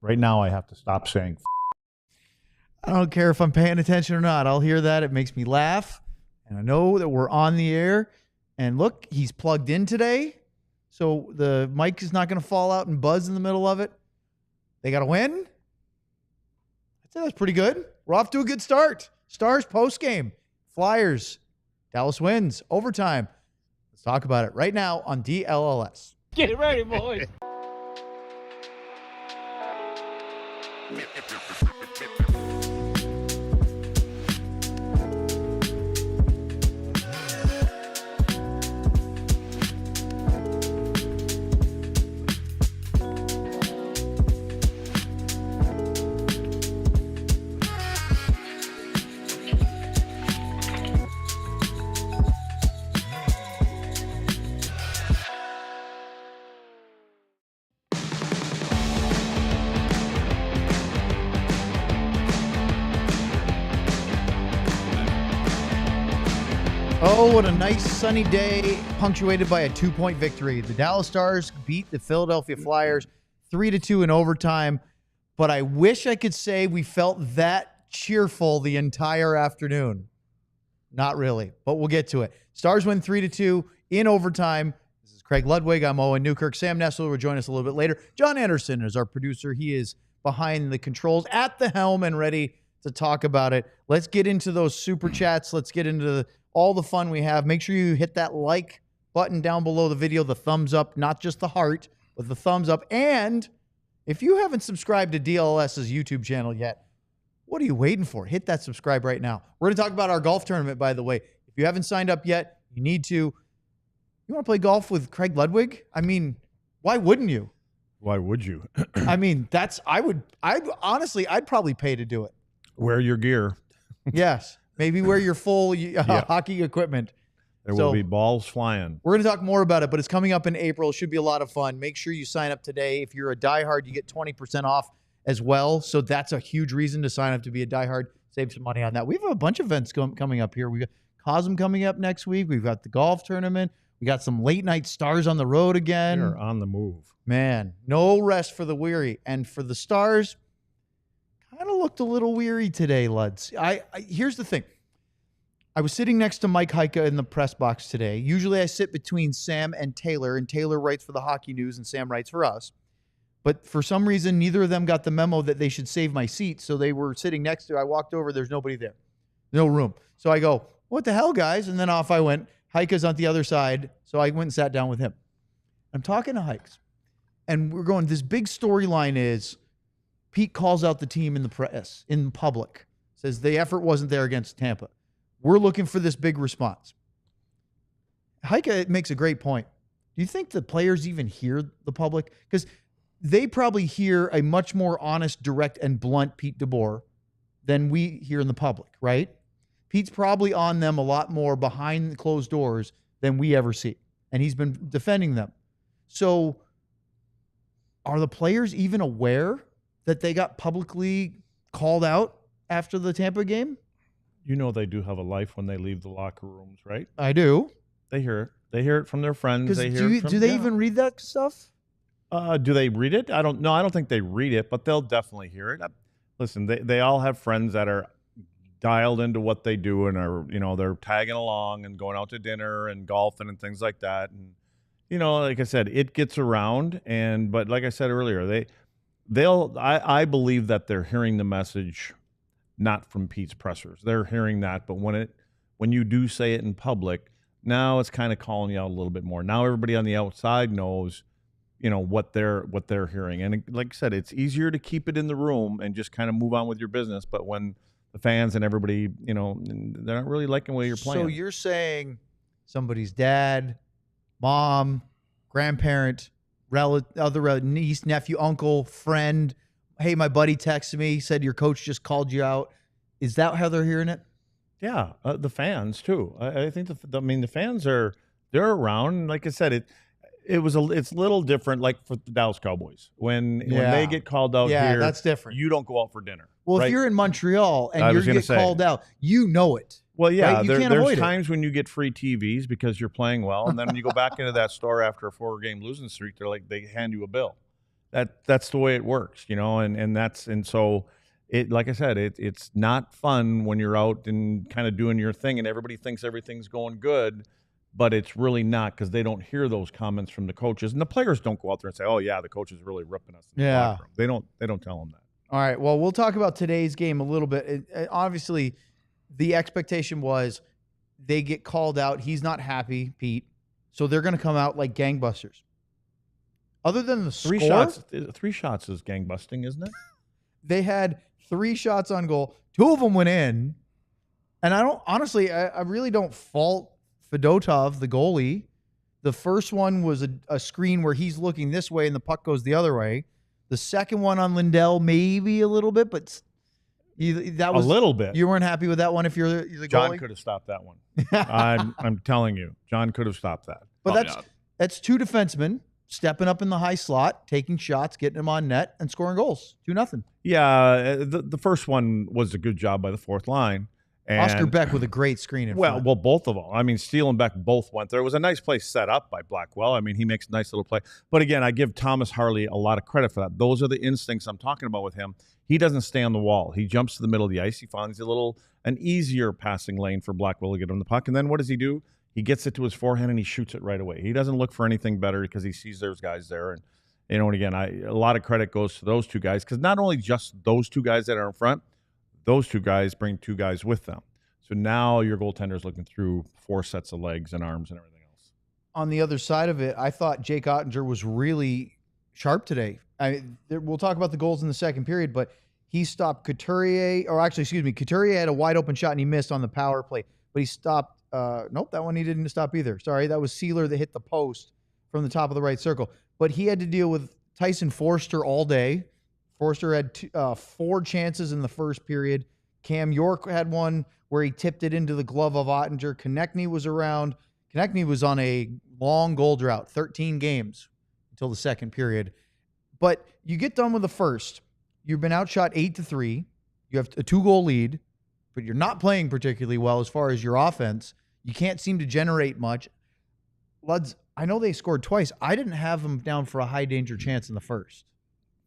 Right now, I have to stop saying. I don't care if I'm paying attention or not. I'll hear that. It makes me laugh. And I know that we're on the air. And look, he's plugged in today. So the mic is not going to fall out and buzz in the middle of it. They got to win. I'd say that's pretty good. We're off to a good start. Stars postgame. Flyers. Dallas wins. Overtime. Let's talk about it right now on DLLS. Get ready, boys. Oh, what a nice sunny day, punctuated by a 2-point victory. The Dallas Stars beat the Philadelphia Flyers 3-2 in overtime, but I wish I could say we felt that cheerful the entire afternoon. Not really, but we'll get to it. Stars win 3-2 in overtime. This is Craig Ludwig. I'm Owen Newkirk. Sam Nestler will join us a little bit later. John Andersen is our producer. He is behind the controls at the helm and ready to talk about it. Let's get into those super chats. Let's get into all the fun we have. Make sure you hit that like button down below the video, the thumbs up, not just the heart, but the thumbs up. And if you haven't subscribed to DLLS's YouTube channel yet, what are you waiting for? Hit that subscribe right now. We're going to talk about our golf tournament, by the way. If you haven't signed up yet, you need to. You want to play golf with Craig Ludwig? I mean, why wouldn't you? Why would you? I mean, honestly, I'd probably pay to do it. Wear your gear. Yes. Maybe wear your full hockey equipment. There will be balls flying. We're going to talk more about it, but it's coming up in April. It should be a lot of fun. Make sure you sign up today. If you're a diehard, you get 20% off as well. So that's a huge reason to sign up to be a diehard. Save some money on that. We have a bunch of events coming up here. We've got Cosm coming up next week. We've got the golf tournament. We got some late night Stars on the road again. They're on the move. Man, no rest for the weary. And for the Stars, kind of looked a little weary today, Luds. Here's the thing. I was sitting next to Mike Heika in the press box today. Usually I sit between Sam and Taylor writes for the Hockey News and Sam writes for us. But for some reason, neither of them got the memo that they should save my seat, so they were sitting next to. I walked over, there's nobody there. No room. So I go, what the hell, guys? And then off I went. Heika's on the other side, so I went and sat down with him. I'm talking to Hikes, and we're going, this big storyline is Pete calls out the team in the press, in public, says the effort wasn't there against Tampa. We're looking for this big response. Heika makes a great point. Do you think the players even hear the public? Because they probably hear a much more honest, direct, and blunt Pete DeBoer than we hear in the public, right? Pete's probably on them a lot more behind the closed doors than we ever see. And he's been defending them. So are the players even aware that they got publicly called out after the Tampa game? You know they do have a life when they leave the locker rooms, right? I do. They hear it. They hear it from their friends. They hear do they even read that stuff? Do they read it? I don't know. I don't think they read it, but they'll definitely hear it. Listen, they all have friends that are dialed into what they do and are, they're tagging along and going out to dinner and golfing and things like that. And, like I said, it gets around. But like I said earlier, I believe that they're hearing the message not from Pete's pressers. They're hearing that, but when you do say it in public, now it's kind of calling you out a little bit more. Now everybody on the outside knows, what they're hearing. And like I said, it's easier to keep it in the room and just kind of move on with your business. But when the fans and everybody, they're not really liking the way you're playing. So you're saying somebody's dad, mom, grandparent, other niece, nephew, uncle, friend, hey, my buddy texted me, said your coach just called you out. Is that how they're hearing it? Yeah, the fans too. I think the fans they're around. Like I said, it's a little different. Like for the Dallas Cowboys, when they get called out here, that's different. You don't go out for dinner. Well, right? If you're in Montreal and you get called out, you know it. Well, yeah, right? there's times when you get free TVs because you're playing well, and then when you go back into that store after a 4-game losing streak, they hand you a bill. that's the way it works, and so it, like I said, it's not fun when you're out and kind of doing your thing and everybody thinks everything's going good, but it's really not, because they don't hear those comments from the coaches, and the players don't go out there and say, "Oh yeah, the coach is really ripping us in the locker room." They don't tell them that. All right. Well, we'll talk about today's game a little bit. Obviously, the expectation was they get called out. He's not happy, Pete, so they're going to come out like gangbusters. Other than the three score, shots is gangbusting, isn't it? they had 3 shots on goal. 2 of them went in. And I really don't fault Fedotov, the goalie. The first one was a screen where he's looking this way and the puck goes the other way. The second one on Lindell, maybe a little bit, but that was a little bit. You weren't happy with that one if you're the goalie? John could have stopped that one. I'm telling you, John could have stopped that. But that's 2 defensemen stepping up in the high slot, taking shots, getting them on net, and scoring goals. 2-0. Yeah, the first one was a good job by the fourth line. And Oscar Beck with a great screen in front. Well, both of them. I mean, Steele and Beck both went there. It was a nice play set up by Blackwell. I mean, he makes a nice little play. But again, I give Thomas Harley a lot of credit for that. Those are the instincts I'm talking about with him. He doesn't stay on the wall. He jumps to the middle of the ice. He finds an easier passing lane for Blackwell to get him the puck. And then what does he do? He gets it to his forehand and he shoots it right away. He doesn't look for anything better because he sees there's guys there. And and again, a lot of credit goes to those 2 guys, because not only just those 2 guys that are in front, those 2 guys bring 2 guys with them. So now your goaltender is looking through 4 sets of legs and arms and everything else. On the other side of it, I thought Jake Ottinger was really sharp today. We'll talk about the goals in the second period, but he stopped Couturier, Couturier had a wide open shot and he missed on the power play, but he stopped. Nope, that one he didn't stop either. Sorry, that was Sealer that hit the post from the top of the right circle. But he had to deal with Tyson Forster all day. Forster had 4 chances in the first period. Cam York had one where he tipped it into the glove of Ottinger. Konecny was around. Konecny was on a long goal drought, 13 games until the second period. But you get done with the first. You've been outshot 8-3. You have a 2-goal lead, but you're not playing particularly well as far as your offense. You can't seem to generate much. Luds, I know they scored twice. I didn't have them down for a high danger chance in the first.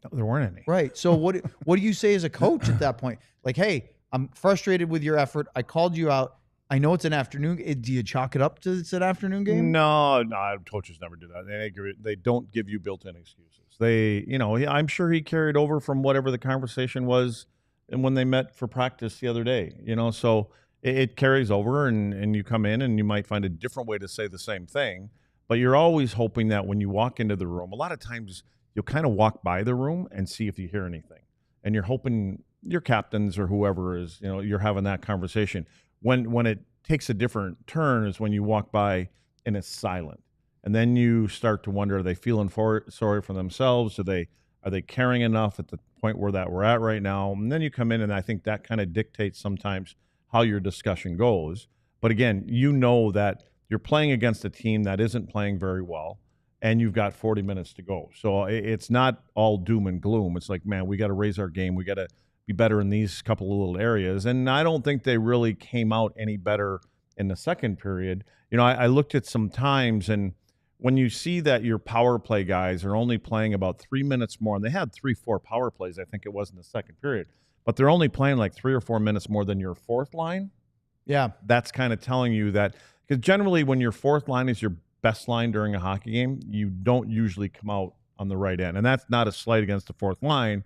No, there weren't any. Right. So what do you say as a coach at that point? Like, hey, I'm frustrated with your effort. I called you out. I know it's an afternoon. Do you chalk it up to it's an afternoon game? No, coaches never do that. They don't give you built-in excuses. I'm sure he carried over from whatever the conversation was and when they met for practice the other day. So it carries over, and you come in and you might find a different way to say the same thing. But you're always hoping that when you walk into the room, a lot of times you'll kind of walk by the room and see if you hear anything. And you're hoping your captains or whoever is, you're having that conversation. When it takes a different turn is when you walk by and it's silent. And then you start to wonder, are they feeling sorry for themselves? Are they caring enough at the point where we're at right now? And then you come in, and I think that kind of dictates sometimes how your discussion goes. But again, that you're playing against a team that isn't playing very well, and you've got 40 minutes to go. So it's not all doom and gloom. It's like, man, we got to raise our game. We got to be better in these couple of little areas. And I don't think they really came out any better in the second period. I looked at some times, and when you see that your power play guys are only playing about 3 minutes more, and they had 3-4 power plays, I think it was in the second period, but they're only playing like 3 or 4 minutes more than your fourth line. Yeah. That's kind of telling you that, because generally when your fourth line is your best line during a hockey game, you don't usually come out on the right end. And that's not a slight against the fourth line,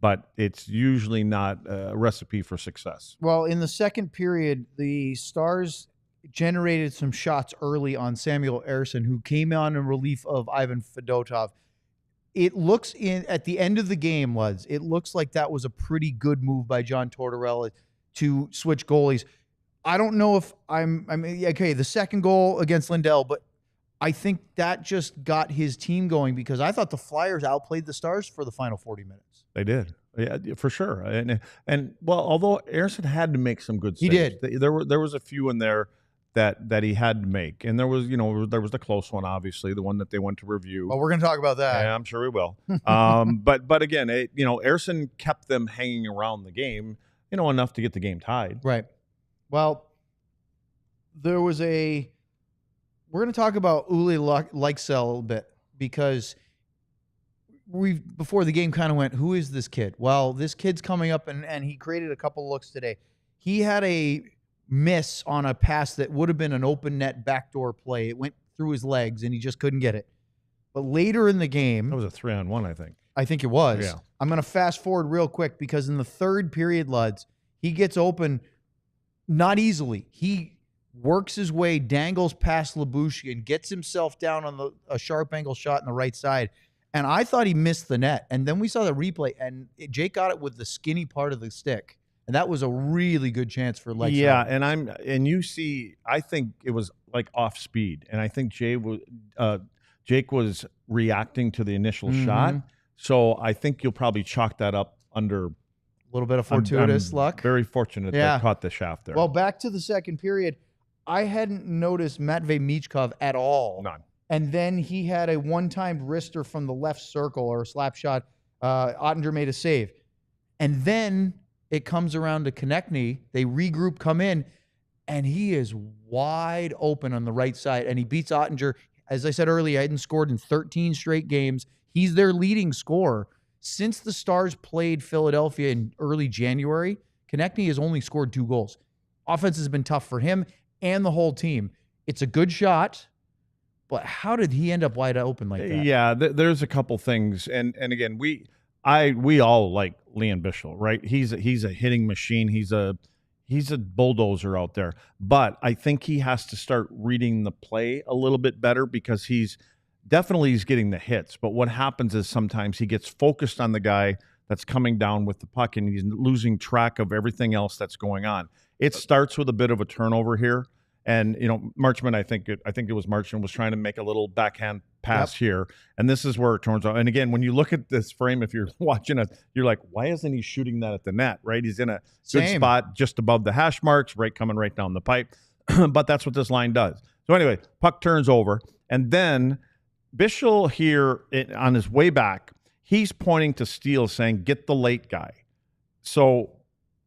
but it's usually not a recipe for success. Well, in the second period, the Stars generated some shots early on Samuel Ersson, who came on in relief of Ivan Fedotov. It looks at the end of the game, Luds, it looks like that was a pretty good move by John Tortorella to switch goalies. I don't know if the second goal against Lindell, but I think that just got his team going, because I thought the Flyers outplayed the Stars for the final 40 minutes. They did, yeah, for sure. And although Andersen had to make some good saves, he did. There was a few in there that he had to make, and there was the close one, obviously, the one that they went to review. Well, we're going to talk about that. Yeah, I'm sure we will. But again, Andersen kept them hanging around the game, enough to get the game tied. Right. Well, we're going to talk about Uli Lykesell a little bit, because we before the game kind of went, who is this kid? Well, this kid's coming up, and he created a couple looks today. He had a miss on a pass that would have been an open net backdoor play. It went through his legs, and he just couldn't get it. But later in the game, That was a 3-on-1, I think. I think it was. Yeah. I'm going to fast forward real quick because in the third period, Luds, he gets open not easily. He works his way, dangles past Lyubushkin, gets himself down on a sharp angle shot on the right side. And I thought he missed the net. And then we saw the replay, and Jake got it with the skinny part of the stick. And that was a really good chance for Lex. Yeah, and you see, I think it was like off speed. And I think Jake was reacting to the initial shot. So I think you'll probably chalk that up under A little bit of fortuitous luck. Very fortunate they caught the shaft there. Well, back to the second period, I hadn't noticed Matvei Michkov at all. None. And then he had a one-time wrister from the left circle or a slap shot. Ottinger made a save. And then it comes around to Konecny. They regroup, come in, and he is wide open on the right side. And he beats Ottinger. As I said earlier, he hadn't scored in 13 straight games. He's their leading scorer. Since the Stars played Philadelphia in early January, Konecny has only scored 2 goals. Offense has been tough for him and the whole team. It's a good shot, but how did he end up wide open like that? Yeah, there's a couple things, and again, we all like Liam Bichsel, right? He's a hitting machine. He's a bulldozer out there, but I think he has to start reading the play a little bit better because he's getting the hits. But what happens is sometimes he gets focused on the guy that's coming down with the puck, and he's losing track of everything else that's going on. It starts with a bit of a turnover here. And, Marchman, I think it was Marchman was trying to make a little backhand pass here. And this is where it turns out. And again, when you look at this frame, if you're watching it, you're like, why isn't he shooting that at the net, right? He's in a good spot just above the hash marks, coming right down the pipe. But that's what this line does. So anyway, puck turns over. And then Bichsel here on his way back, he's pointing to Steele saying, get the late guy. So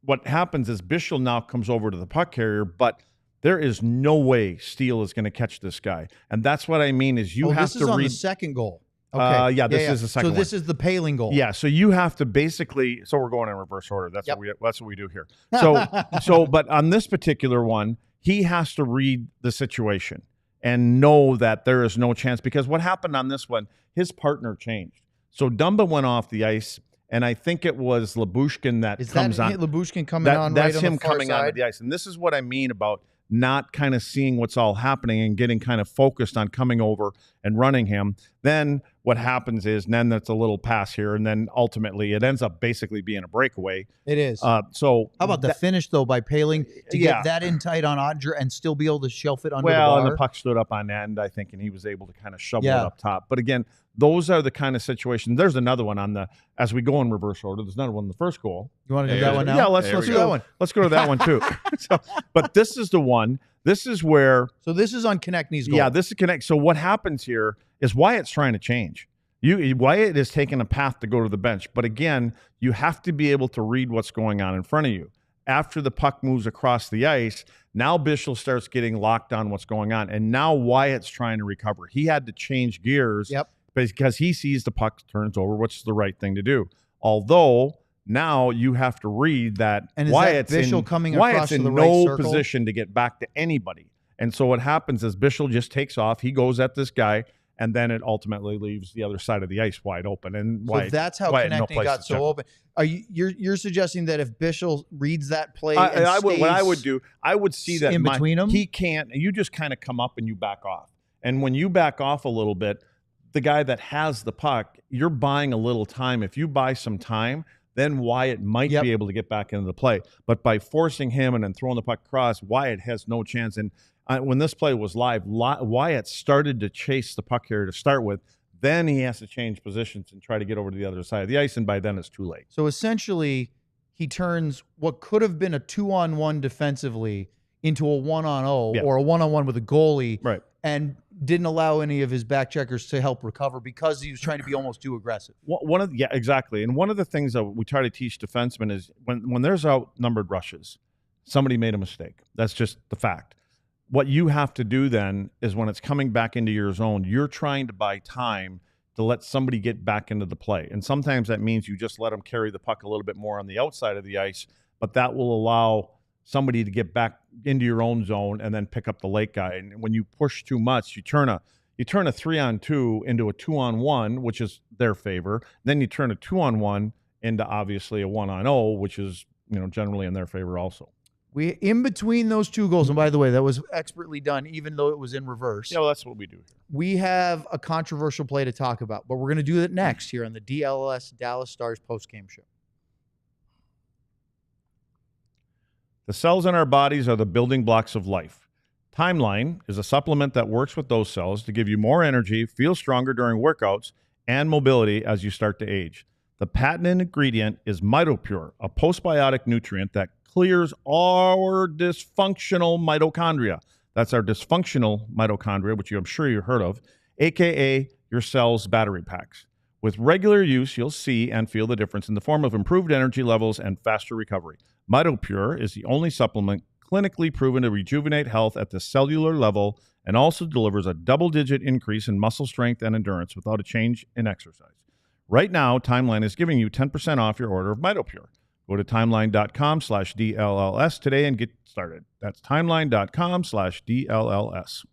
what happens is Bichsel now comes over to the puck carrier, but there is no way Steele is going to catch this guy. And that's what I mean is you have to read. This is on the second goal. Okay. This is the second one. So this is the Poehling goal. Yeah, so you have to basically – so we're going in reverse order. That's what we do here. So but on this particular one, he has to read the situation and know that there is no chance because what happened on this one, his partner changed. So Dumba went off the ice, and I think it was Lyubushkin that comes on. Is that Lyubushkin coming on that's right on him the far coming side? onto the ice. And this is what I mean about not kind of seeing what's all happening and getting kind of focused on coming over and running him. Then what happens is then that's a little pass here, and then ultimately it ends up basically being a breakaway. It is. So how about the finish, though, by Poehling to get that in tight on Ottinger and still be able to shelf it under the bar? And the puck stood up on end, I think, and he was able to kind of shovel it up top. But again, those are the kind of situations. There's another one on the as we go in reverse order. There's another one in the first goal. You want to do that one now? Yeah, let's do that one. Let's go to that one too. But this is the one. This is where. So this is on Konecny's goal. Yeah, this is Konecny. So what happens here is Wyatt's trying to change. Wyatt is taking a path to go to the bench. But again, you have to be able to read what's going on in front of you. After the puck moves across the ice, now Bichsel starts getting locked on what's going on. And now Wyatt's trying to recover. He had to change gears because he sees the puck turns over, which is the right thing to do. Although now you have to read that Wyatt's in no position to get back to anybody. And so what happens is Bichsel just takes off. He goes at this guy, and then it ultimately leaves the other side of the ice wide open. And so that's how Konecny got so open. Are you're suggesting that if Bichsel reads that play, what I would do, I would see that in between them, he can't. You just kind of come up and you back off. And when you back off a little bit, the guy that has the puck, you're buying a little time. If you buy some time, then Wyatt might be able to get back into the play. But by forcing him and then throwing the puck across, Wyatt has no chance. And when this play was live, Wyatt started to chase the puck here to start with. Then he has to change positions and try to get over to the other side of the ice, and by then it's too late. So essentially, he turns what could have been a 2-on-1 defensively into a 1-on-0 or a 1-on-1 with a goalie, and didn't allow any of his back checkers to help recover because he was trying to be almost too aggressive. Exactly. And one of the things that we try to teach defensemen is when there's outnumbered rushes, somebody made a mistake. That's just the fact. What you have to do then is when it's coming back into your zone, you're trying to buy time to let somebody get back into the play. And sometimes that means you just let them carry the puck a little bit more on the outside of the ice, but that will allow somebody to get back into your own zone and then pick up the late guy. And when you push too much, you turn a 3-on-2 into a 2-on-1, which is their favor. Then you turn a 2-on-1 into obviously a 1-on-0, which is, generally in their favor also. We in between those two goals, and by the way, that was expertly done, even though it was in reverse. Yeah, well, that's what we do here. We have a controversial play to talk about, but we're going to do it next here on the DLLS Dallas Stars postgame show. The cells in our bodies are the building blocks of life. Timeline is a supplement that works with those cells to give you more energy, feel stronger during workouts, and mobility as you start to age. The patented ingredient is MitoPure, a postbiotic nutrient that clears our dysfunctional mitochondria. That's our dysfunctional mitochondria, which I'm sure you've heard of, aka your cell's battery packs. With regular use, you'll see and feel the difference in the form of improved energy levels and faster recovery. MitoPure is the only supplement clinically proven to rejuvenate health at the cellular level and also delivers a double-digit increase in muscle strength and endurance without a change in exercise. Right now, Timeline is giving you 10% off your order of MitoPure. Go to timeline.com/DLLS today and get started. That's timeline.com/DLLS.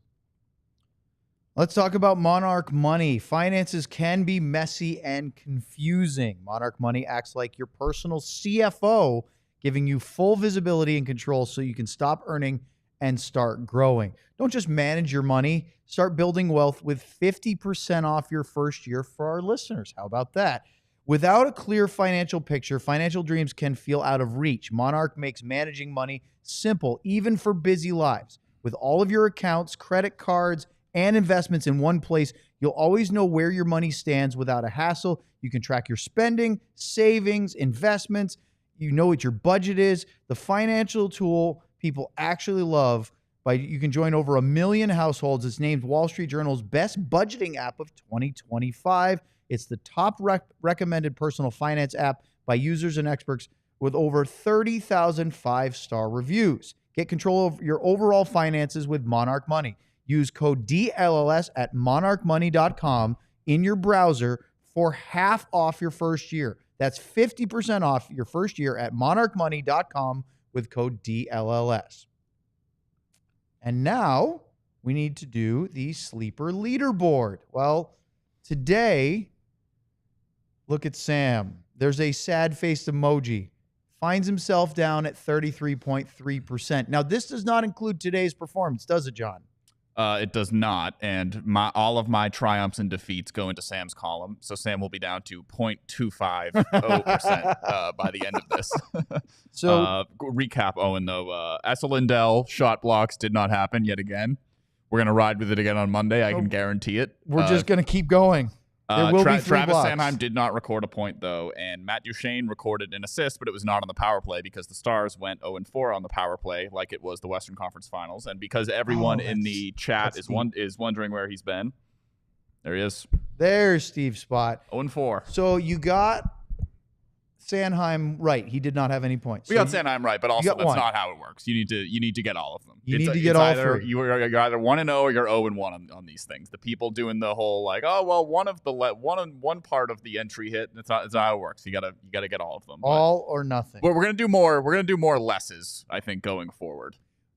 Let's talk about Monarch Money. Finances can be messy and confusing. Monarch Money acts like your personal CFO, giving you full visibility and control so you can stop earning and start growing. Don't just manage your money. Start building wealth with 50% off your first year for our listeners. How about that? Without a clear financial picture, financial dreams can feel out of reach. Monarch makes managing money simple, even for busy lives. With all of your accounts, credit cards, and investments in one place, you'll always know where your money stands without a hassle. You can track your spending, savings, investments. You know what your budget is. The financial tool people actually love. You can join over 1 million households. It's named Wall Street Journal's best budgeting app of 2025. It's the top recommended personal finance app by users and experts with over 30,000 5-star reviews. Get control of your overall finances with Monarch Money. Use code DLLS at monarchmoney.com in your browser for half off your first year. That's 50% off your first year at monarchmoney.com with code DLLS. And now we need to do the sleeper leaderboard. Well, today, look at Sam. There's a sad-faced emoji. Finds himself down at 33.3%. Now, this does not include today's performance, does it, John? It does not, and all of my triumphs and defeats go into Sam's column, so Sam will be down to 0.250% by the end of this. So recap, Owen, though. Esa Lindell shot blocks did not happen yet again. We're going to ride with it again on Monday. I can guarantee it. We're just going to keep going. There will be 3 Travis blocks. Sanheim did not record a point, though, and Matt Duchene recorded an assist, but it was not on the power play because the Stars went 0-4 on the power play like it was the Western Conference Finals, and because everyone in the chat is wondering where he's been. There he is. There's Steve's spot. 0-4. So you got Sanheim right. He did not have any points. We got Sanheim right, but also that's one. not how it works. You need to get all of them. You need to get all 3. You're either 1-0 or you're 0-1 on these things. The people doing the whole like, oh well, one part of the entry hit. It's not how it works. You gotta get all of them. All or nothing. But we're gonna do more. We're gonna do more lesses, I think, going forward.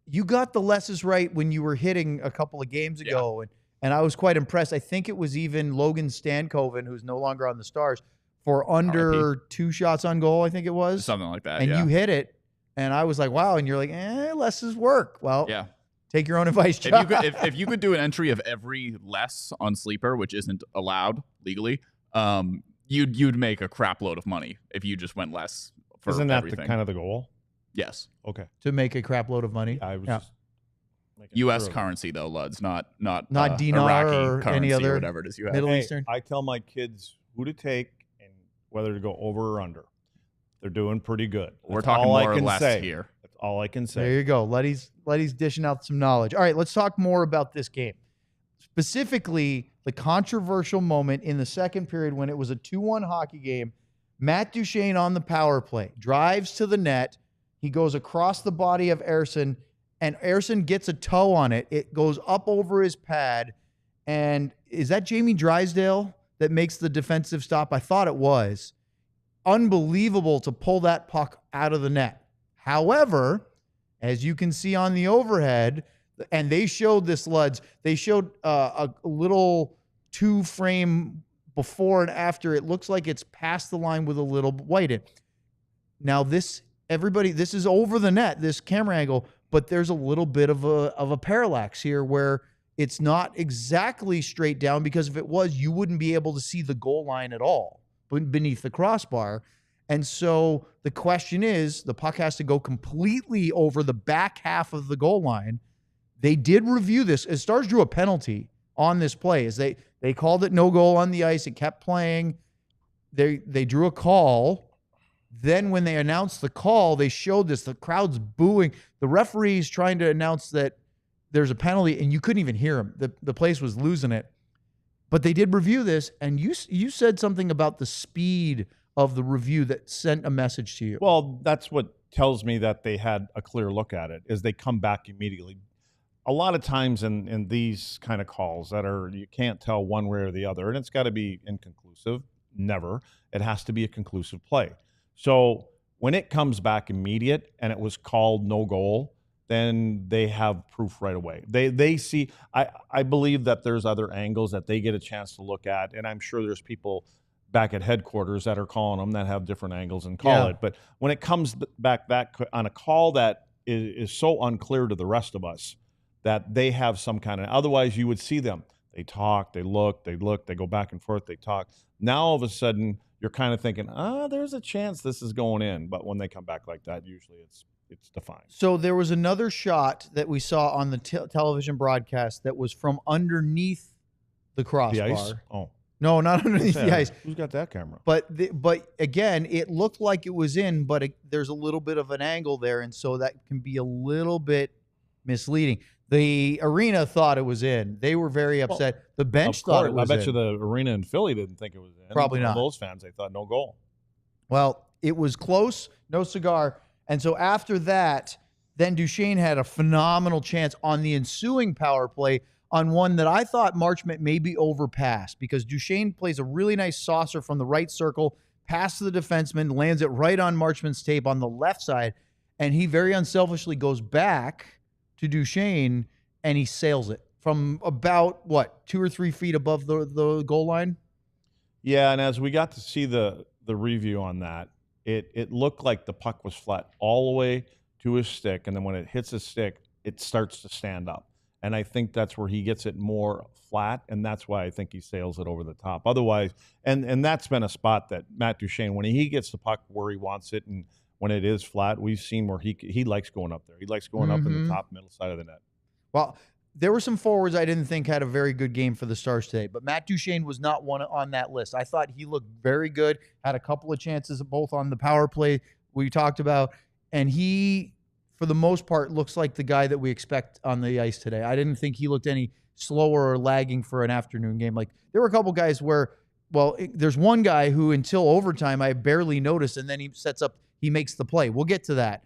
You got the lesses right when you were hitting a couple of games ago, and I was quite impressed. I think it was even Logan Stankoven, who's no longer on the Stars, for under 2 shots on goal, I think it was. Something like that, and you hit it, and I was like, wow. And you're like, lesses work. Well, take your own advice, John. If you could do an entry of every less on Sleeper, which isn't allowed legally, you'd make a crap load of money if you just went less for Isn't that everything. kind of the goal? Yes. Okay. To make a crap load of money. I was just U.S. currency, though, Luds, not dinar Iraqi or currency any other or whatever it is you have. Middle Eastern. I tell my kids who to take and whether to go over or under. They're doing pretty good. We're talking more or less here. That's all I can say. There you go. Letty's dishing out some knowledge. All right, let's talk more about this game. Specifically, the controversial moment in the second period when it was a 2-1 hockey game. Matt Duchene on the power play. Drives to the net. He goes across the body of Ersson, and Ersson gets a toe on it. It goes up over his pad. And is that Jamie Drysdale that makes the defensive stop. I thought it was unbelievable to pull that puck out of the net. However, as you can see on the overhead, and they showed this, Luds, they showed a little 2-frame before and after. It looks like it's past the line with a little white in. Now this is over the net, this camera angle, but there's a little bit of a parallax here where it's not exactly straight down, because if it was, you wouldn't be able to see the goal line at all beneath the crossbar. And so the question is, the puck has to go completely over the back half of the goal line. They did review this. As Stars drew a penalty on this play, as they called it no goal on the ice. It kept playing. They drew a call. Then when they announced the call, they showed this. The crowd's booing. The referee's trying to announce that there's a penalty, and you couldn't even hear him. The place was losing it. But they did review this, and you said something about the speed of the review that sent a message to you. Well, that's what tells me that they had a clear look at it, is they come back immediately. A lot of times in these kind of calls that you can't tell one way or the other, and it's got to be inconclusive. Never. It has to be a conclusive play. So when it comes back immediate and it was called no goal, then they have proof right away. They see, I believe that there's other angles that they get a chance to look at, and I'm sure there's people back at headquarters that are calling them that have different angles and call it. But when it comes back on a call that is so unclear to the rest of us, that they have some kind of, otherwise you would see them. They talk, they look, they go back and forth, they talk. Now all of a sudden you're kind of thinking, there's a chance this is going in. But when they come back like that, usually it's defined. So there was another shot that we saw on the television broadcast that was from underneath the crossbar. The ice? Oh. No, not underneath the ice. Who's got that camera? But again, it looked like it was in, but there's a little bit of an angle there, and so that can be a little bit misleading. The arena thought it was in. They were very upset. The bench thought it was in. I bet you the arena in Philly didn't think it was in. Probably not. Those fans, they thought no goal. Well, it was close, no cigar. And so after that, then Duchesne had a phenomenal chance on the ensuing power play on one that I thought Marchment maybe overpassed, because Duchesne plays a really nice saucer from the right circle, pass to the defenseman, lands it right on Marchment's tape on the left side, and he very unselfishly goes back to Duchesne and he sails it from about, 2 or 3 feet above the goal line? Yeah, and as we got to see the review on that, it looked like the puck was flat all the way to his stick, and then when it hits his stick, it starts to stand up. And I think that's where he gets it more flat, and that's why I think he sails it over the top. Otherwise, and that's been a spot that Matt Duchesne, when he gets the puck where he wants it, and when it is flat, we've seen where he likes going up there. He likes going up in the top middle side of the net. Well, there were some forwards I didn't think had a very good game for the Stars today, but Matt Duchesne was not one on that list. I thought he looked very good, had a couple of chances both on the power play we talked about, and he, for the most part, looks like the guy that we expect on the ice today. I didn't think he looked any slower or lagging for an afternoon game. Like, there were a couple guys where, there's one guy who until overtime I barely noticed, and then he makes the play. We'll get to that.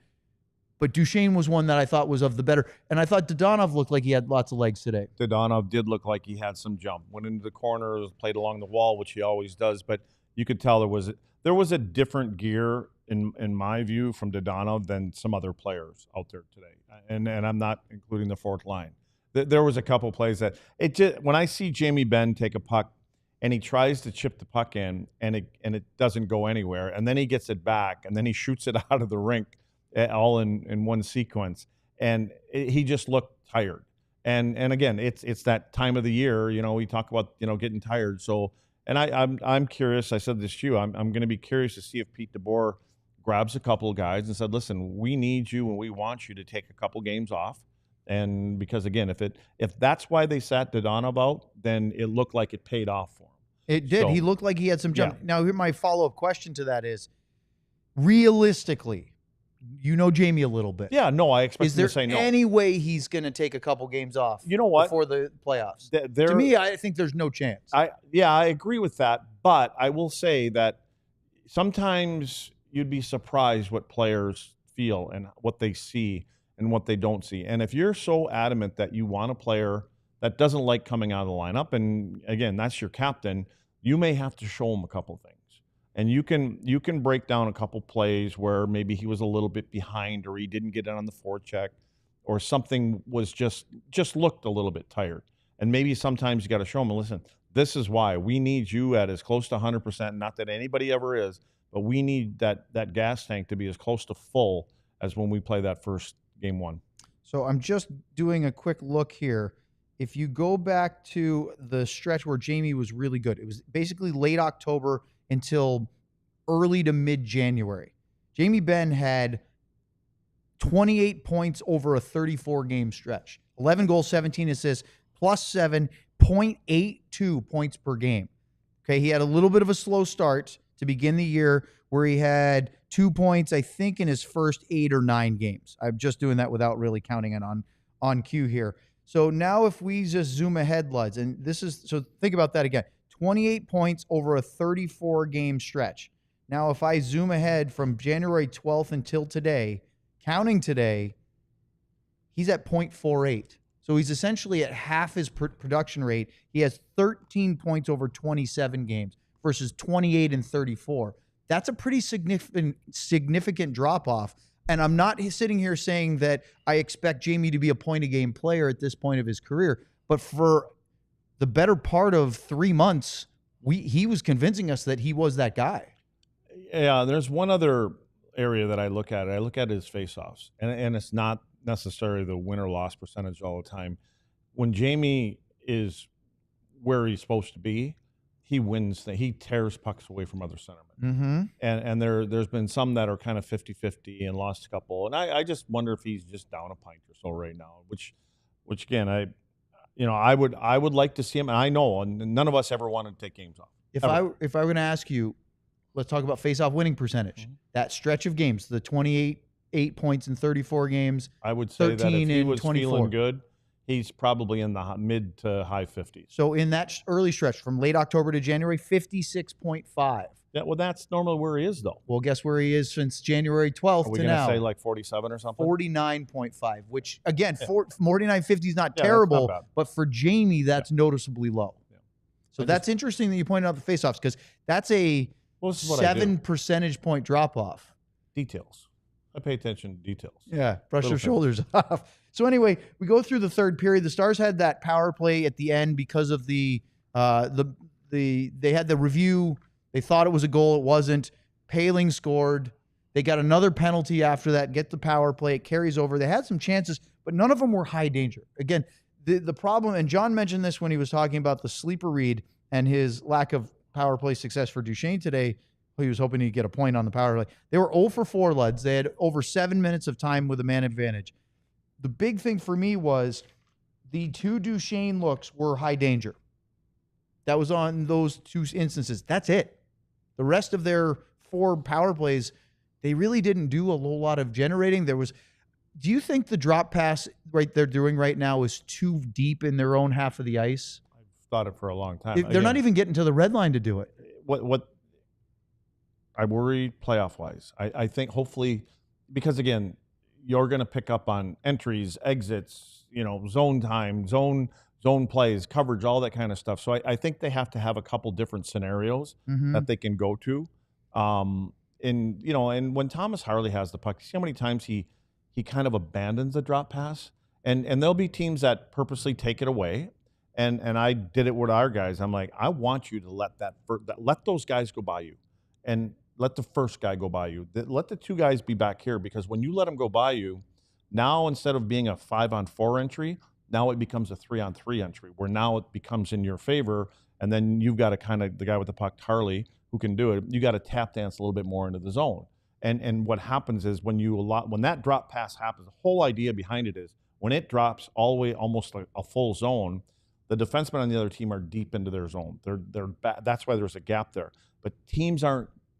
But Duchesne was one that I thought was of the better. And I thought Dadonov looked like he had lots of legs today. Dadonov did look like he had some jump. Went into the corner, played along the wall, which he always does. But you could tell there was a different gear, in my view, from Dadonov than some other players out there today. And I'm not including the fourth line. There was a couple plays that when I see Jamie Benn take a puck and he tries to chip the puck in and it doesn't go anywhere, and then he gets it back and then he shoots it out of the rink, all in one sequence, and he just looked tired. And again, it's that time of the year, we talk about getting tired. So, and I'm curious. I said this to you. I'm going to be curious to see if Pete DeBoer grabs a couple of guys and said, "Listen, we need you and we want you to take a couple games off." And because again, if that's why they sat Dadonov out, then it looked like it paid off for him. It did. So, he looked like he had some jump. Yeah. Now, here my follow-up question to that is, realistically, Jamie a little bit. Yeah, no, I expect him to say no. Is there any way he's going to take a couple games off? You know what? Before the playoffs? To me, I think there's no chance. I agree with that, but I will say that sometimes you'd be surprised what players feel and what they see and what they don't see. And if you're so adamant that you want a player that doesn't like coming out of the lineup, and again, that's your captain, you may have to show him a couple things. And you can break down a couple plays where maybe he was a little bit behind, or he didn't get it on the forecheck, or something was just looked a little bit tired. And maybe sometimes you got to show him, listen, this is why we need you at as close to 100%. Not that anybody ever is, but we need that gas tank to be as close to full as when we play that first game one. So I'm just doing a quick look here. If you go back to the stretch where Jamie was really good, it was basically late October until early to mid-January. Jamie Benn had 28 points over a 34-game stretch. 11 goals, 17 assists, plus 7, 0.82 points per game. Okay, he had a little bit of a slow start to begin the year where he had 2 points, I think, in his first 8 or 9 games. I'm just doing that without really counting it on cue here. So now if we just zoom ahead, Luds, and so think about that again. 28 points over a 34-game stretch. Now, if I zoom ahead from January 12th until today, counting today, he's at 0.48. So he's essentially at half his production rate. He has 13 points over 27 games versus 28 and 34. That's a pretty significant drop-off. And I'm not sitting here saying that I expect Jamie to be a point-a-game player at this point of his career, but for the better part of 3 months, he was convincing us that he was that guy. Yeah, there's one other area that I look at. I look at his faceoffs, and it's not necessarily the win or loss percentage all the time. When Jamie is where he's supposed to be, he wins. He tears pucks away from other centermen. Mm-hmm. And there's been some that are kind of 50-50 and lost a couple. And I just wonder if he's just down a pint or so right now, which again, I would like to see him, and I know, and none of us ever wanted to take games off. If I were going to ask you, let's talk about face-off winning percentage. Mm-hmm. That stretch of games, the 8 points in 34 games. I would say that if he was 24. feeling good, he's probably in the mid to high 50s. So in that early stretch from late October to January, 56.5. Yeah, well, that's normally where he is, though. Well, guess where he is since January 12th to now? Are we going to say like 47 or something? 49.5, which, again, 49.50 is not Yeah, terrible, that's not bad. but for Jamie, that's noticeably low. Yeah. So that's interesting that you pointed out the faceoffs, because that's a 7 percentage point drop-off. Details. I pay attention to details. Yeah, brush their shoulders off. So anyway, we go through the third period. The Stars had that power play at the end because of they had the review. They thought it was a goal. It wasn't. Poehling scored. They got another penalty after that. Get the power play. It carries over. They had some chances, but none of them were high danger. Again, the problem, and John mentioned this when he was talking about the sleeper read and his lack of power play success for Duchesne today. He was hoping he'd get a point on the power play. They were 0 for 4, Luds. They had over 7 minutes of time with a man advantage. The big thing for me was the 2 Duchesne looks were high danger. That was on those 2 instances. That's it. The rest of their 4 power plays, they really didn't do a whole lot of generating. Do you think the drop pass they're doing right now is too deep in their own half of the ice? I've thought it for a long time. They're not even getting to the red line to do it. What I worry playoff-wise. I think hopefully, because again, you're going to pick up on entries, exits, zone time, zone plays, coverage, all that kind of stuff. So I think they have to have a couple different scenarios that they can go to. And when Thomas Harley has the puck, see how many times he kind of abandons the drop pass, and there'll be teams that purposely take it away. And I did it with our guys. I'm like, I want you to let those guys go by you, and let the first guy go by you. Let the 2 guys be back here, because when you let them go by you, now instead of being a 5-on-4 entry, now it becomes a 3-on-3 entry, where now it becomes in your favor, and then you've got to kind of, the guy with the puck, Harley, who can do it, you got to tap dance a little bit more into the zone. And what happens is when that drop pass happens, the whole idea behind it is when it drops all the way almost like a full zone, the defensemen on the other team are deep into their zone. That's why there's a gap there. But teams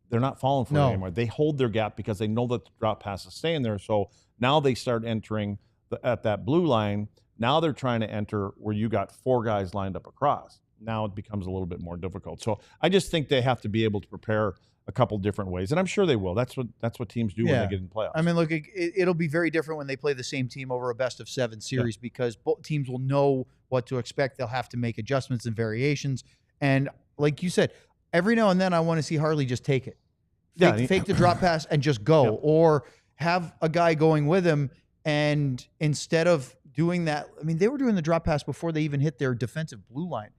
they're not falling for it anymore. They hold their gap because they know that the drop pass is staying there. So now they start entering at that blue line. Now they're trying to enter where you got 4 guys lined up across. Now it becomes a little bit more difficult. So I just think they have to be able to prepare a couple different ways, and I'm sure they will. That's what teams do when they get in playoffs. I mean, look, it'll be very different when they play the same team over a best-of-7 series because both teams will know what to expect. They'll have to make adjustments and variations. And like you said, every now and then I want to see Harley just take it. Fake the drop pass and just go, or have a guy going with him. And instead of doing that, I mean, they were doing the drop pass before they even hit their defensive blue line.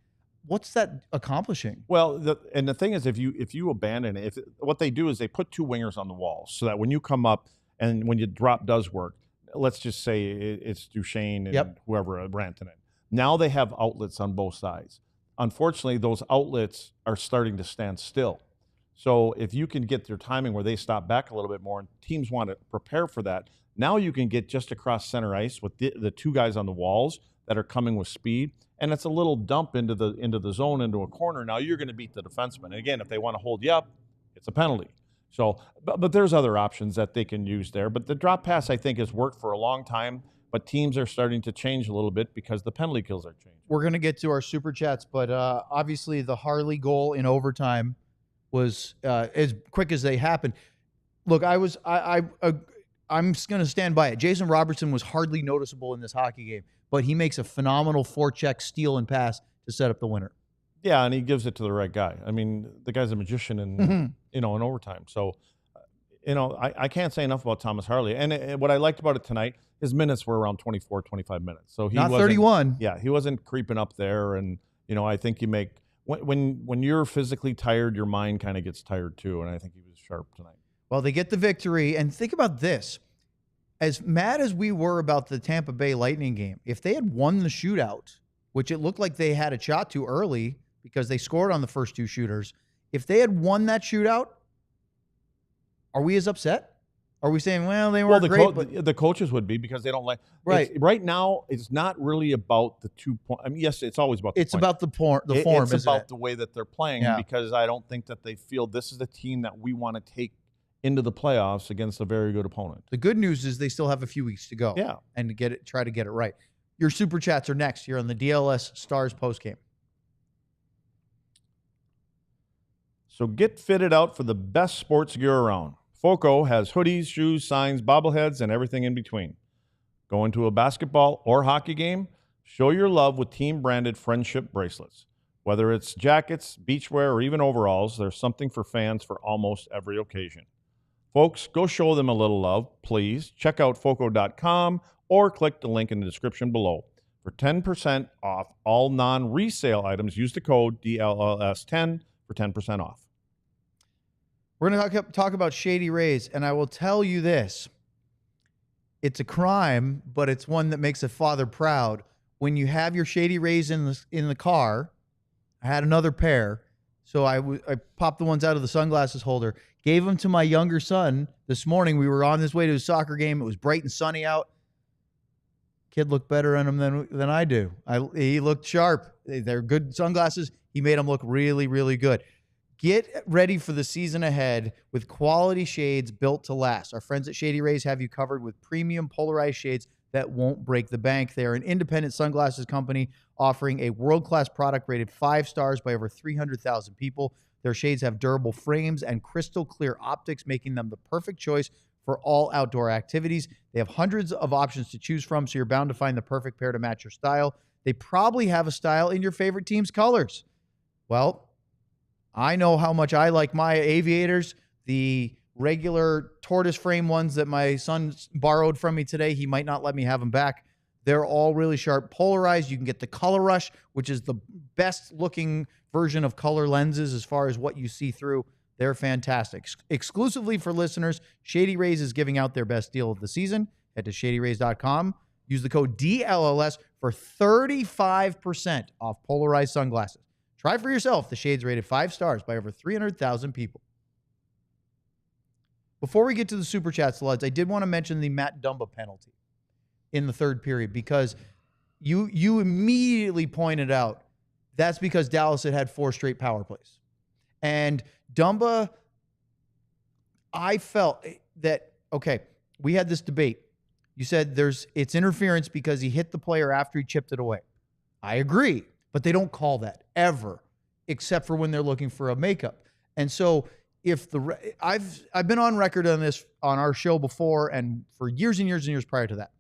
What's that accomplishing? Well, the thing is, if you abandon it, what they do is they put two wingers on the wall so that when you come up and when your drop does work, let's just say it's Duchesne and whoever, Rantanen. Now they have outlets on both sides. Unfortunately, those outlets are starting to stand still. So if you can get their timing where they stop back a little bit more, and teams want to prepare for that, now you can get just across center ice with the two guys on the walls that are coming with speed, and it's a little dump into the zone, into a corner. Now you're going to beat the defenseman. And again, if they want to hold you up, it's a penalty. So, but there's other options that they can use there. But the drop pass, I think, has worked for a long time. But teams are starting to change a little bit because the penalty kills are changing. We're going to get to our super chats, but obviously the Harley goal in overtime was as quick as they happened. Look, I'm going to stand by it. Jason Robertson was hardly noticeable in this hockey game, but he makes a phenomenal forecheck, steal, and pass to set up the winner. Yeah, and he gives it to the right guy. I mean, the guy's a magician in in overtime. So, I can't say enough about Thomas Harley. And what I liked about it tonight, his minutes were around 24, 25 minutes. So he not 31. Yeah, he wasn't creeping up there. And I think you make when you're physically tired, your mind kind of gets tired too. And I think he was sharp tonight. Well, they get the victory. And think about this. As mad as we were about the Tampa Bay Lightning game, if they had won the shootout, which it looked like they had a shot to early because they scored on the first two shooters, if they had won that shootout, are we as upset? Are we saying, well, they weren't great? But the coaches would be, because they don't like. Right. Right now, it's not really about the 2 point. I mean, yes, it's always about the it's point. about the form. It's about the way that they're playing, because I don't think that they feel this is the team that we want to take into the playoffs against a very good opponent. The good news is they still have a few weeks to go. Yeah. And try to get it right. Your super chats are next here on the DLS Stars postgame. So get fitted out for the best sports gear around. Foco has hoodies, shoes, signs, bobbleheads, and everything in between. Going to a basketball or hockey game? Show your love with team-branded friendship bracelets. Whether it's jackets, beachwear, or even overalls, there's something for fans for almost every occasion. Folks, go show them a little love, please. Check out foco.com or click the link in the description below. For 10% off all non-resale items, use the code DLLS10 for 10% off. We're going to talk about Shady Rays, and I will tell you this. It's a crime, but it's one that makes a father proud. When you have your Shady Rays in the car, I had another pair, so I popped the ones out of the sunglasses holder, gave them to my younger son this morning. We were on his way to a soccer game. It was bright and sunny out. Kid looked better in them than I do. He looked sharp. They're good sunglasses. He made them look really, really good. Get ready for the season ahead with quality shades built to last. Our friends at Shady Rays have you covered with premium polarized shades that won't break the bank. They are an independent sunglasses company offering a world-class product rated 5 stars by over 300,000 people. Their shades have durable frames and crystal clear optics, making them the perfect choice for all outdoor activities. They have hundreds of options to choose from, so you're bound to find the perfect pair to match your style. They probably have a style in your favorite team's colors. Well, I know how much I like my aviators, the regular tortoise frame ones that my son borrowed from me today. He might not let me have them back. They're all really sharp, polarized. You can get the Color Rush, which is the best looking version of color lenses as far as what you see through. They're fantastic. Exclusively for listeners, Shady Rays is giving out their best deal of the season. Head to shadyrays.com. Use the code DLLS for 35% off polarized sunglasses. Try for yourself the shades rated 5 stars by over 300,000 people. Before we get to the Super Chats, Luds, I did want to mention the Matt Dumba penalty in the third period, because you immediately pointed out that's because Dallas had 4 straight power plays. And Dumba, I felt that, okay, we had this debate. You said it's interference because he hit the player after he chipped it away. I agree. But they don't call that ever, except for when they're looking for a makeup. And so if I've been on record on this on our show before, and for years and years and years prior to that,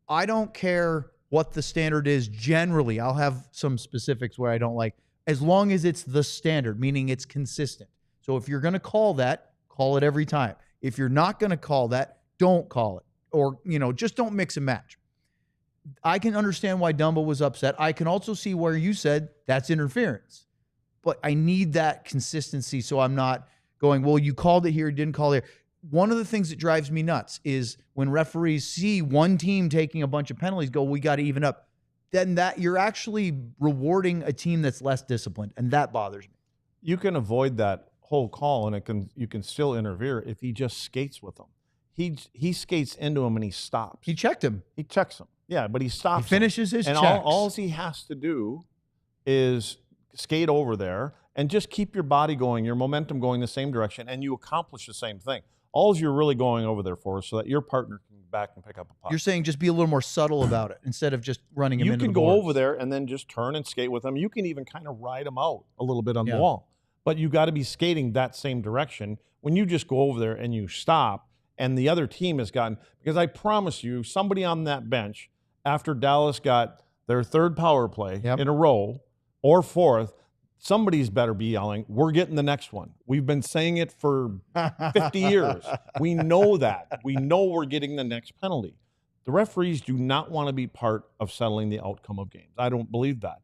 I don't care what the standard is generally. I'll have some specifics where I don't like. as long as it's the standard, meaning it's consistent. So if you're going to call it every time. If you're not going to call that, don't call it. Or, just don't mix and match. I can understand why Dumba was upset. I can also see where you said that's interference. But I need that consistency so I'm not going, well, you called it here, didn't call it here. One of the things that drives me nuts is when referees see one team taking a bunch of penalties, go, we got to even up. Then that you're actually rewarding a team that's less disciplined, and that bothers me. You can avoid that whole call, and you can still interfere if he just skates with them. He skates into him and he stops. He checked him. He checks him. Yeah, but he stops. He finishes his checks. And all he has to do is skate over there and just keep your body going, your momentum going the same direction, and you accomplish the same thing. All you're really going over there for is so that your partner can back and pick up a puck. You're saying just be a little more subtle about it instead of just running him into the boards. You can go over there and then just turn and skate with him. You can even kind of ride him out a little bit on the wall. But you got to be skating that same direction. When you just go over there and you stop, and the other team has gotten, because I promise you, somebody on that bench, after Dallas got their third power play in a row, or fourth, somebody's better be yelling, we're getting the next one. We've been saying it for 50 years. We know that. We know we're getting the next penalty. The referees do not want to be part of settling the outcome of games. I don't believe that.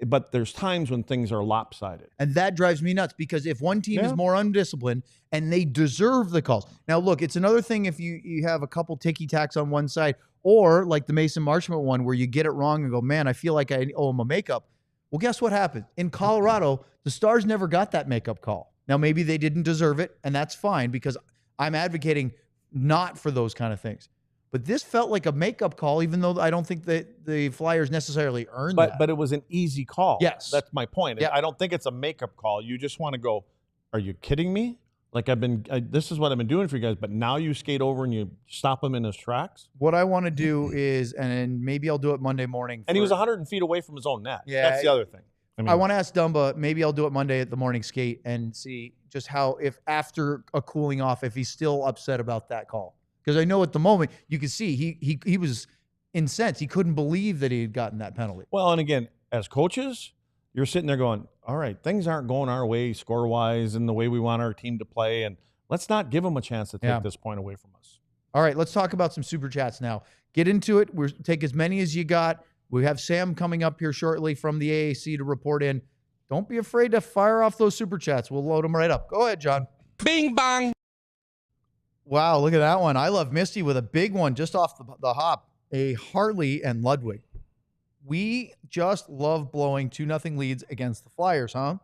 But there's times when things are lopsided. And that drives me nuts because if one team is more undisciplined and they deserve the calls. Now, look, it's another thing if you have a couple ticky-tacks on one side or like the Mason Marchment one where you get it wrong and go, man, I feel like I owe him a makeup. Well, guess what happened? In Colorado, the Stars never got that makeup call. Now, maybe they didn't deserve it, and that's fine because I'm advocating not for those kind of things. But this felt like a makeup call, even though I don't think that the Flyers necessarily earned that. But it was an easy call. Yes. That's my point. I don't think it's a makeup call. You just want to go, are you kidding me? Like this is what I've been doing for you guys, but now you skate over and you stop him in his tracks? What I want to do is, and maybe I'll do it Monday morning. And he was 100 feet away from his own net. Yeah. That's the other thing. I want to ask Dumba, maybe I'll do it Monday at the morning skate and see just how, if after a cooling off, if he's still upset about that call. Because I know at the moment, you can see he was incensed. He couldn't believe that he had gotten that penalty. Well, and again, as coaches, you're sitting there going, all right, things aren't going our way score-wise and the way we want our team to play, and let's not give them a chance to take this point away from us. All right, let's talk about some Super Chats now. Get into it. We'll take as many as you got. We have Sam coming up here shortly from the AAC to report in. Don't be afraid to fire off those Super Chats. We'll load them right up. Go ahead, John. Bing, bang. Wow, look at that one. I love Misty with a big one just off the hop. A Harley and Ludwig. We just love blowing 2-0 leads against the Flyers, huh?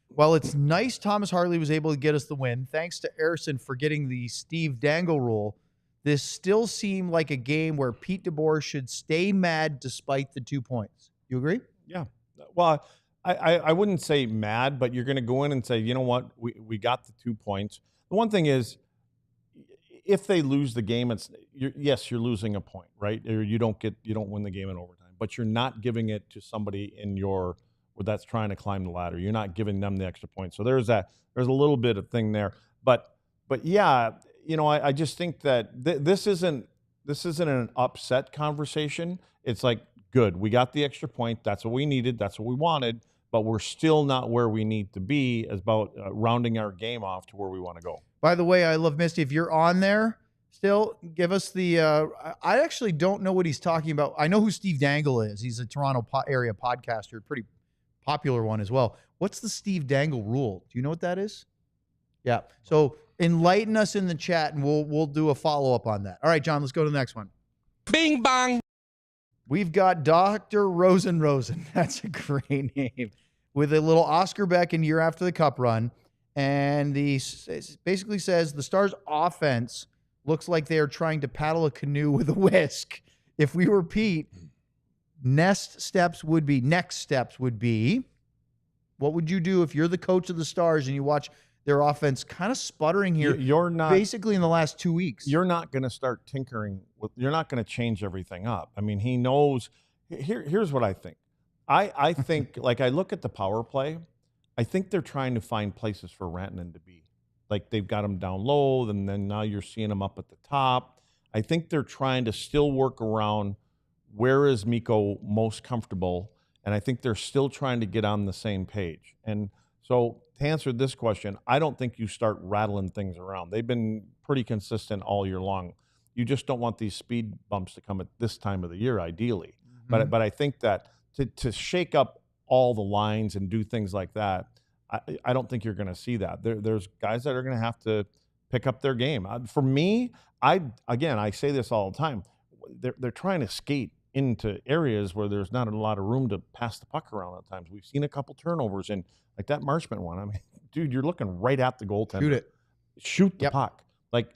Well, it's nice Thomas Harley was able to get us the win. Thanks to Ersson for getting the Steve Dangle rule. This still seemed like a game where Pete DeBoer should stay mad despite the 2 points. You agree? Yeah. Well, I wouldn't say mad, but you're going to go in and say, you know what, we got the 2 points. The one thing is, if they lose the game, you're losing a point, right? Or you don't win the game in overtime, but you're not giving it to somebody that's trying to climb the ladder. You're not giving them the extra point. So there's a little bit of thing there, but yeah, I just think that this isn't an upset conversation. It's like, good, we got the extra point. That's what we needed. That's what we wanted, but we're still not where we need to be as about rounding our game off to where we want to go. By the way, I love Misty. If you're on there still, give us the I actually don't know what he's talking about. I know who Steve Dangle is. He's a Toronto area podcaster, pretty popular one as well. What's the Steve Dangle rule? Do you know what that is? Yeah. So enlighten us in the chat, and we'll do a follow-up on that. All right, John, let's go to the next one. Bing, bang. We've got Dr. Rosen. That's a great name. With a little Oscar Beck in year after the Cup run. And it basically says the Stars' offense looks like they are trying to paddle a canoe with a whisk. If we were Pete, next steps would be, what would you do if you're the coach of the Stars and you watch their offense kind of sputtering here? You're not basically in the last 2 weeks. You're not going to start tinkering you're not going to change everything up. I mean, he knows. Here's what I think. I think, like, I look at the power play. I think they're trying to find places for Rantanen to be. Like, they've got him down low, and then now you're seeing him up at the top. I think they're trying to still work around where is Mikko most comfortable, And I think they're still trying to get on the same page. And so to answer this question, I don't think you start rattling things around. They've been pretty consistent all year long. You just don't want these speed bumps to come at this time of the year, ideally. But I think that to shake up all the lines and do things like that, I don't think you're going to see that. There's guys that are going to have to pick up their game. For me, I say this all the time. They're trying to skate into areas where there's not a lot of room to pass the puck around at times. We've seen a couple turnovers, and like that Marchment one. I mean, dude, you're looking right at the goaltender. Shoot it. Shoot the puck. Like,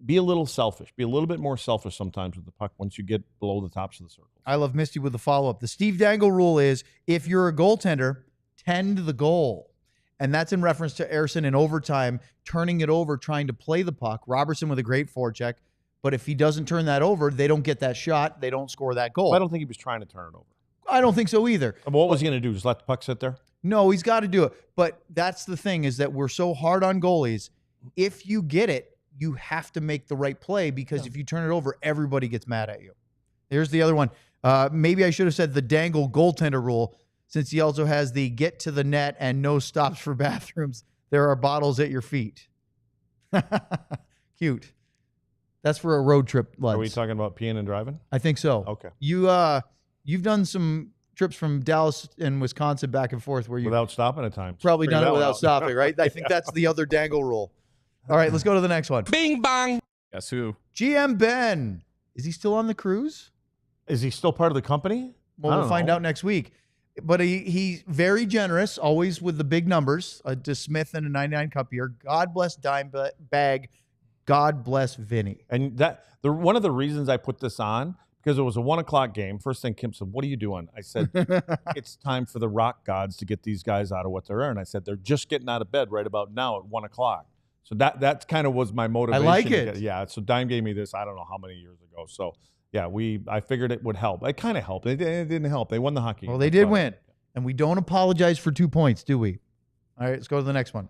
be a little selfish. Be a little bit more selfish sometimes with the puck once you get below the tops of the circle. I love Misty with the follow-up. The Steve Dangle rule is if you're a goaltender, tend the goal. And that's in reference to Ersson in overtime, turning it over, trying to play the puck. Robertson with a great forecheck. But if he doesn't turn that over, they don't get that shot. They don't score that goal. Well, I don't think he was trying to turn it over. I don't think so either. But what was he going to do? Just let the puck sit there? No, he's got to do it. But that's the thing, is that we're so hard on goalies. If you get it, you have to make the right play, because if you turn it over, everybody gets mad at you. Here's the other one. Maybe I should have said the Dangle goaltender rule, since he also has the get to the net and no stops for bathrooms. There are bottles at your feet. Cute. That's for a road trip, Luds. Are we talking about peeing and driving? I think so. Okay. You've done some trips from Dallas and Wisconsin back and forth where you without stopping at times. Probably done it without stopping, right? I think that's the other Dangle rule. All right, let's go to the next one. Bing bong. Guess who? GM Ben. Is he still on the cruise? Is he still part of the company? Well, we'll find out next week. But he's very generous, always with the big numbers. To Smith and a 99 Cup year. God bless Dime Bag. God bless Vinny. And one of the reasons I put this on, because it was a 1 o'clock game. First thing Kim said, "What are you doing?" I said, "It's time for the rock gods to get these guys out of what they're in." I said, "They're just getting out of bed right about now at 1 o'clock." So that kind of was my motivation. I like it. Yeah. So Dime gave me this, I don't know how many years ago. So yeah, I figured it would help. It kind of helped. It didn't help. They won the hockey game. Well, they did win. And we don't apologize for 2 points, do we? All right, let's go to the next one.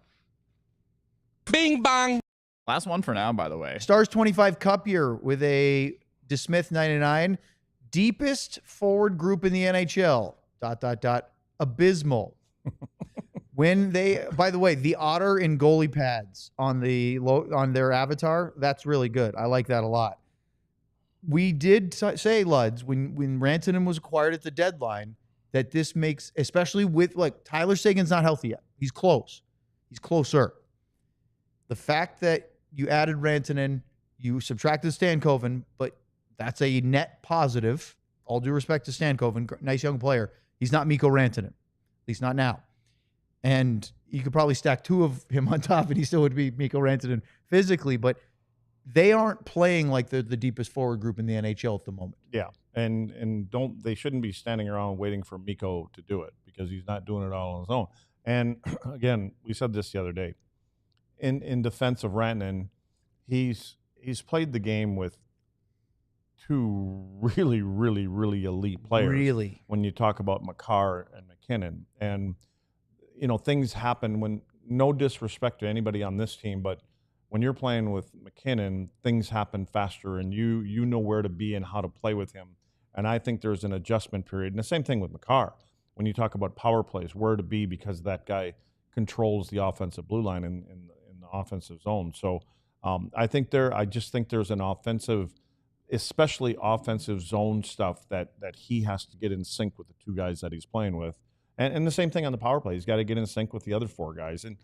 Bing bong. Last one for now, by the way. Stars 25 Cup year with a DeSmith 99. Deepest forward group in the NHL. ... Abysmal. When they, by the way, the otter in goalie pads on their avatar, that's really good. I like that a lot. We did say, Luds, when Rantanen was acquired at the deadline, that this makes, especially with, like, Tyler Seguin's not healthy yet. He's close. He's closer. The fact that you added Rantanen, you subtracted Stankoven, but that's a net positive. All due respect to Stankoven, nice young player. He's not Mikko Rantanen, at least not now. And you could probably stack 2 of him on top, and he still would be Mikko Rantanen physically. But they aren't playing like the deepest forward group in the NHL at the moment. Yeah, and they shouldn't be standing around waiting for Mikko to do it, because he's not doing it all on his own. And again, we said this the other day. In defense of Rantanen, he's played the game with 2 really, really, really elite players. Really, when you talk about Makar and McKinnon, and things happen when, no disrespect to anybody on this team, but when you're playing with McKinnon, things happen faster, and you know where to be and how to play with him. And I think there's an adjustment period. And the same thing with Makar. When you talk about power plays, where to be, because that guy controls the offensive blue line in the offensive zone. So I just think there's an offensive, especially offensive zone stuff that he has to get in sync with the 2 guys that he's playing with. And the same thing on the power play. He's got to get in sync with the other 4 guys. And,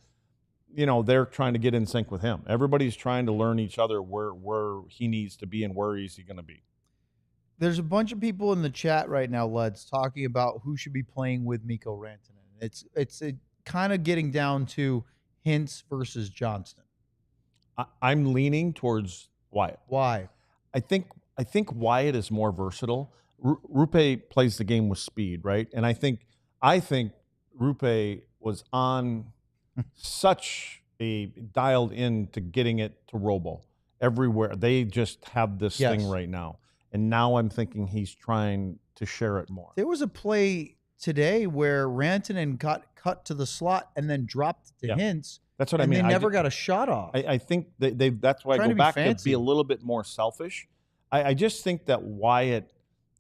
they're trying to get in sync with him. Everybody's trying to learn each other where he needs to be and where is he going to be. There's a bunch of people in the chat right now, Luds, talking about who should be playing with Mikko Rantanen. It's kind of getting down to Hintz versus Johnston. I'm leaning towards Wyatt. Why? I think Wyatt is more versatile. Rupe plays the game with speed, right? And I think Rupe was on such a dialed in to getting it to Robo everywhere. They just have this thing right now. And now I'm thinking he's trying to share it more. There was a play today where Rantanen got cut to the slot and then dropped to Hintz. That's what I mean. They never got a shot off. I think that's why I go back to be a little bit more selfish. I just think that Wyatt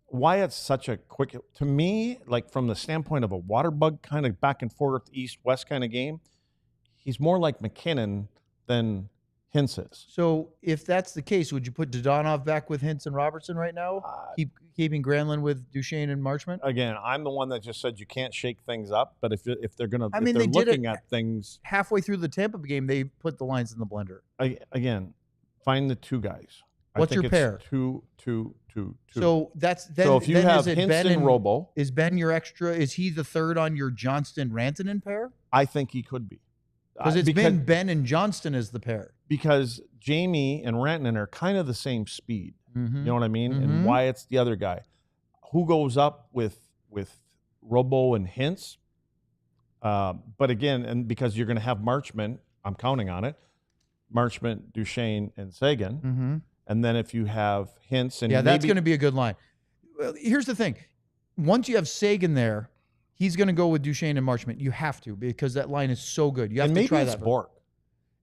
Wyatt's such a quick, to me, like from the standpoint of a water bug kind of back and forth, east-west kind of game, he's more like McKinnon than Hintz is. So if that's the case, would you put Dodonov back with Hintz and Robertson right now? Keeping Granlund with Duchesne and Marchment? Again, I'm the one that just said you can't shake things up, but if they're going to, I mean, they're they did looking it at things. Halfway through the Tampa game, they put the lines in the blender. Again, find the two guys. What's your pair? Two. So that's then. So if you then have is it Hintz Ben and Robo, is Ben your extra? Is he the third on your Johnston-Rantanen pair? I think he could be. Because it's been Ben and Johnston as the pair. Because Jamie and Rantanen are kind of the same speed. Mm-hmm. You know what I mean? Mm-hmm. And Wyatt's the other guy. Who goes up with Robo and Hintz? But again, and because you're going to have Marchment, I'm counting on it. Marchment, Duchesne, and Sagan. Mm-hmm. And then if you have Hintz and that's going to be a good line. Well, here's the thing. Once you have Sagan there, he's going to go with Duchesne and Marchment. You have to, because that line is so good. You have to try that. Maybe it's Bork.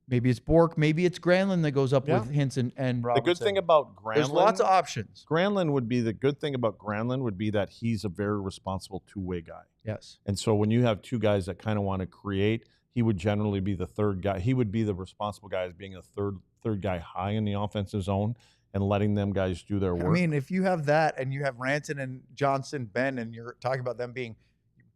Maybe it's Bork. Maybe it's Granlund that goes up with Hintz and Robertson. The good thing about Granlund, there's lots of options. The good thing about Granlund would be that he's a very responsible two-way guy. Yes. And so when you have two guys that kind of want to create, he would generally be the third guy. He would be the responsible guy as being a third guy high in the offensive zone and letting them guys do their work. I mean, if you have that and you have Rantanen and Johnson, Ben, and you're talking about them being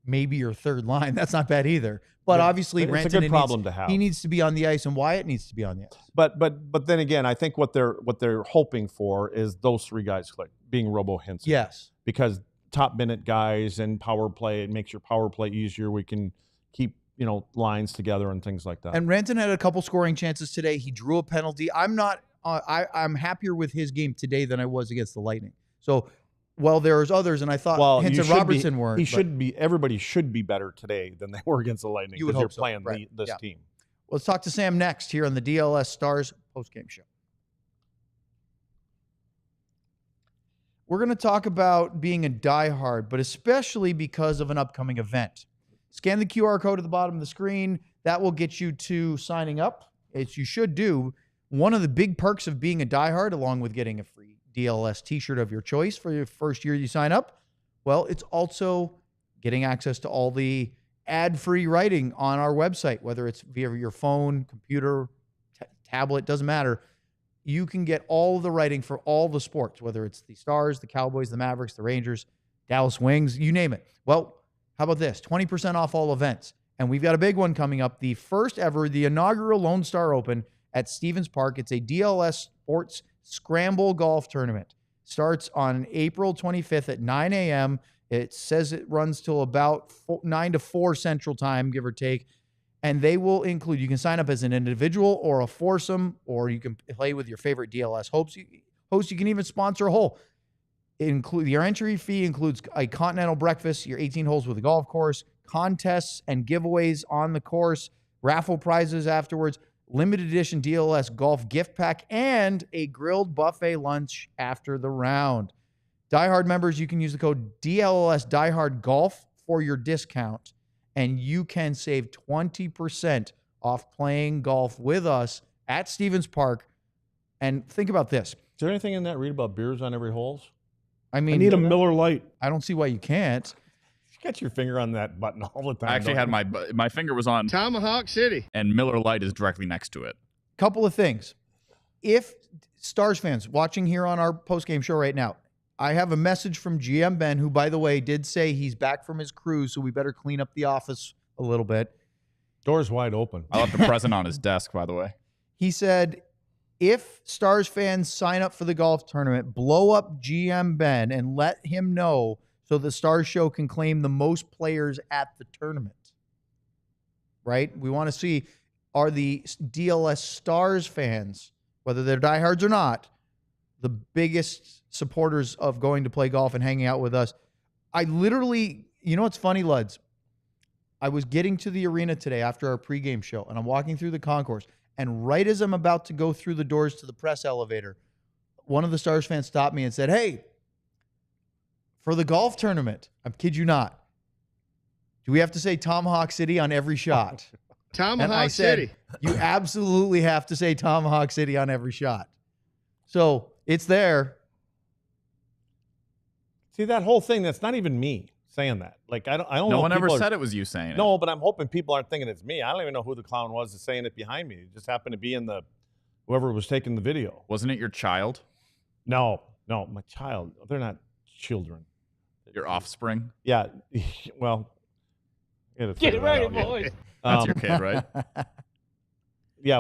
maybe your third line, that's not bad either. But obviously, it's Rantanen a good problem to have. He needs to be on the ice, and Wyatt needs to be on the ice. But then again, I think what they're hoping for is those three guys click, being Robo, Hintz. Yes. Because top minute guys and power play, it makes your power play easier. We can keep lines together and things like that. And Rantanen had a couple scoring chances today. He drew a penalty. I'm happier with his game today than I was against the Lightning. So, well, there's others, and I thought Hintz and Robertson weren't. Everybody should be better today than they were against the Lightning because you're playing this team. Let's talk to Sam next here on the DLS Stars postgame show. We're going to talk about being a diehard, but especially because of an upcoming event. Scan the QR code at the bottom of the screen. That will get you to signing up. You should do. One of the big perks of being a diehard, along with getting a free DLS t-shirt of your choice for your first year you sign up, well, it's also getting access to all the ad-free writing on our website, whether it's via your phone, computer, tablet, doesn't matter. You can get all the writing for all the sports, whether it's the Stars, the Cowboys, the Mavericks, the Rangers, Dallas Wings, you name it. Well, how about this? 20% off all events. And we've got a big one coming up. The first ever, the inaugural Lone Star Open at Stevens Park. It's a DLS Sports Scramble Golf Tournament. Starts on April 25th at 9 a.m. It says it runs till about 9 to 4 Central Time, give or take. And they will include, you can sign up as an individual or a foursome, or you can play with your favorite DLS host. You can even sponsor a hole. Your entry fee includes a continental breakfast, your 18 holes with a golf course, contests and giveaways on the course, raffle prizes afterwards, limited edition DLS golf gift pack, and a grilled buffet lunch after the round. Diehard members, you can use the code DLLS Diehard Golf for your discount, and you can save 20% off playing golf with us at Stevens Park. And think about this. Is there anything in that read about beers on every holes? I mean, I need a Miller Lite. I don't see why you can't. You got your finger on that button all the time. I actually had my finger was on Tomahawk City. and Miller Lite is directly next to it. Couple of things. If Stars fans watching here on our postgame show right now, I have a message from GM Ben, who, by the way, did say he's back from his cruise, so we better clean up the office a little bit. Door's wide open. I left a present on his desk, by the way. He said, if Stars fans sign up for the golf tournament, blow up GM Ben and let him know so the Stars show can claim the most players at the tournament. Right? We want to see, are the DLS Stars fans, whether they're diehards or not, the biggest supporters of going to play golf and hanging out with us? I literally, you know what's funny, Luds? I was getting to the arena today after our pregame show, and I'm walking through the concourse, and right as I'm about to go through the doors to the press elevator, one of the Stars fans stopped me and said, hey, for the golf tournament, I kid you not, do we have to say Tomahawk City on every shot? Tomahawk And I said, City. you absolutely have to say Tomahawk City on every shot. So it's there. See that whole thing? That's not even me saying that. Like I don't know. No one if ever people said it was you saying it. No, but I'm hoping people aren't thinking it's me. I don't even know who the clown was that's saying it behind me. It just happened to be in whoever was taking the video. Wasn't it your child? No, my child. They're not children. Your offspring? Yeah. Well, Get it ready, boys. That's your kid, right? Yeah,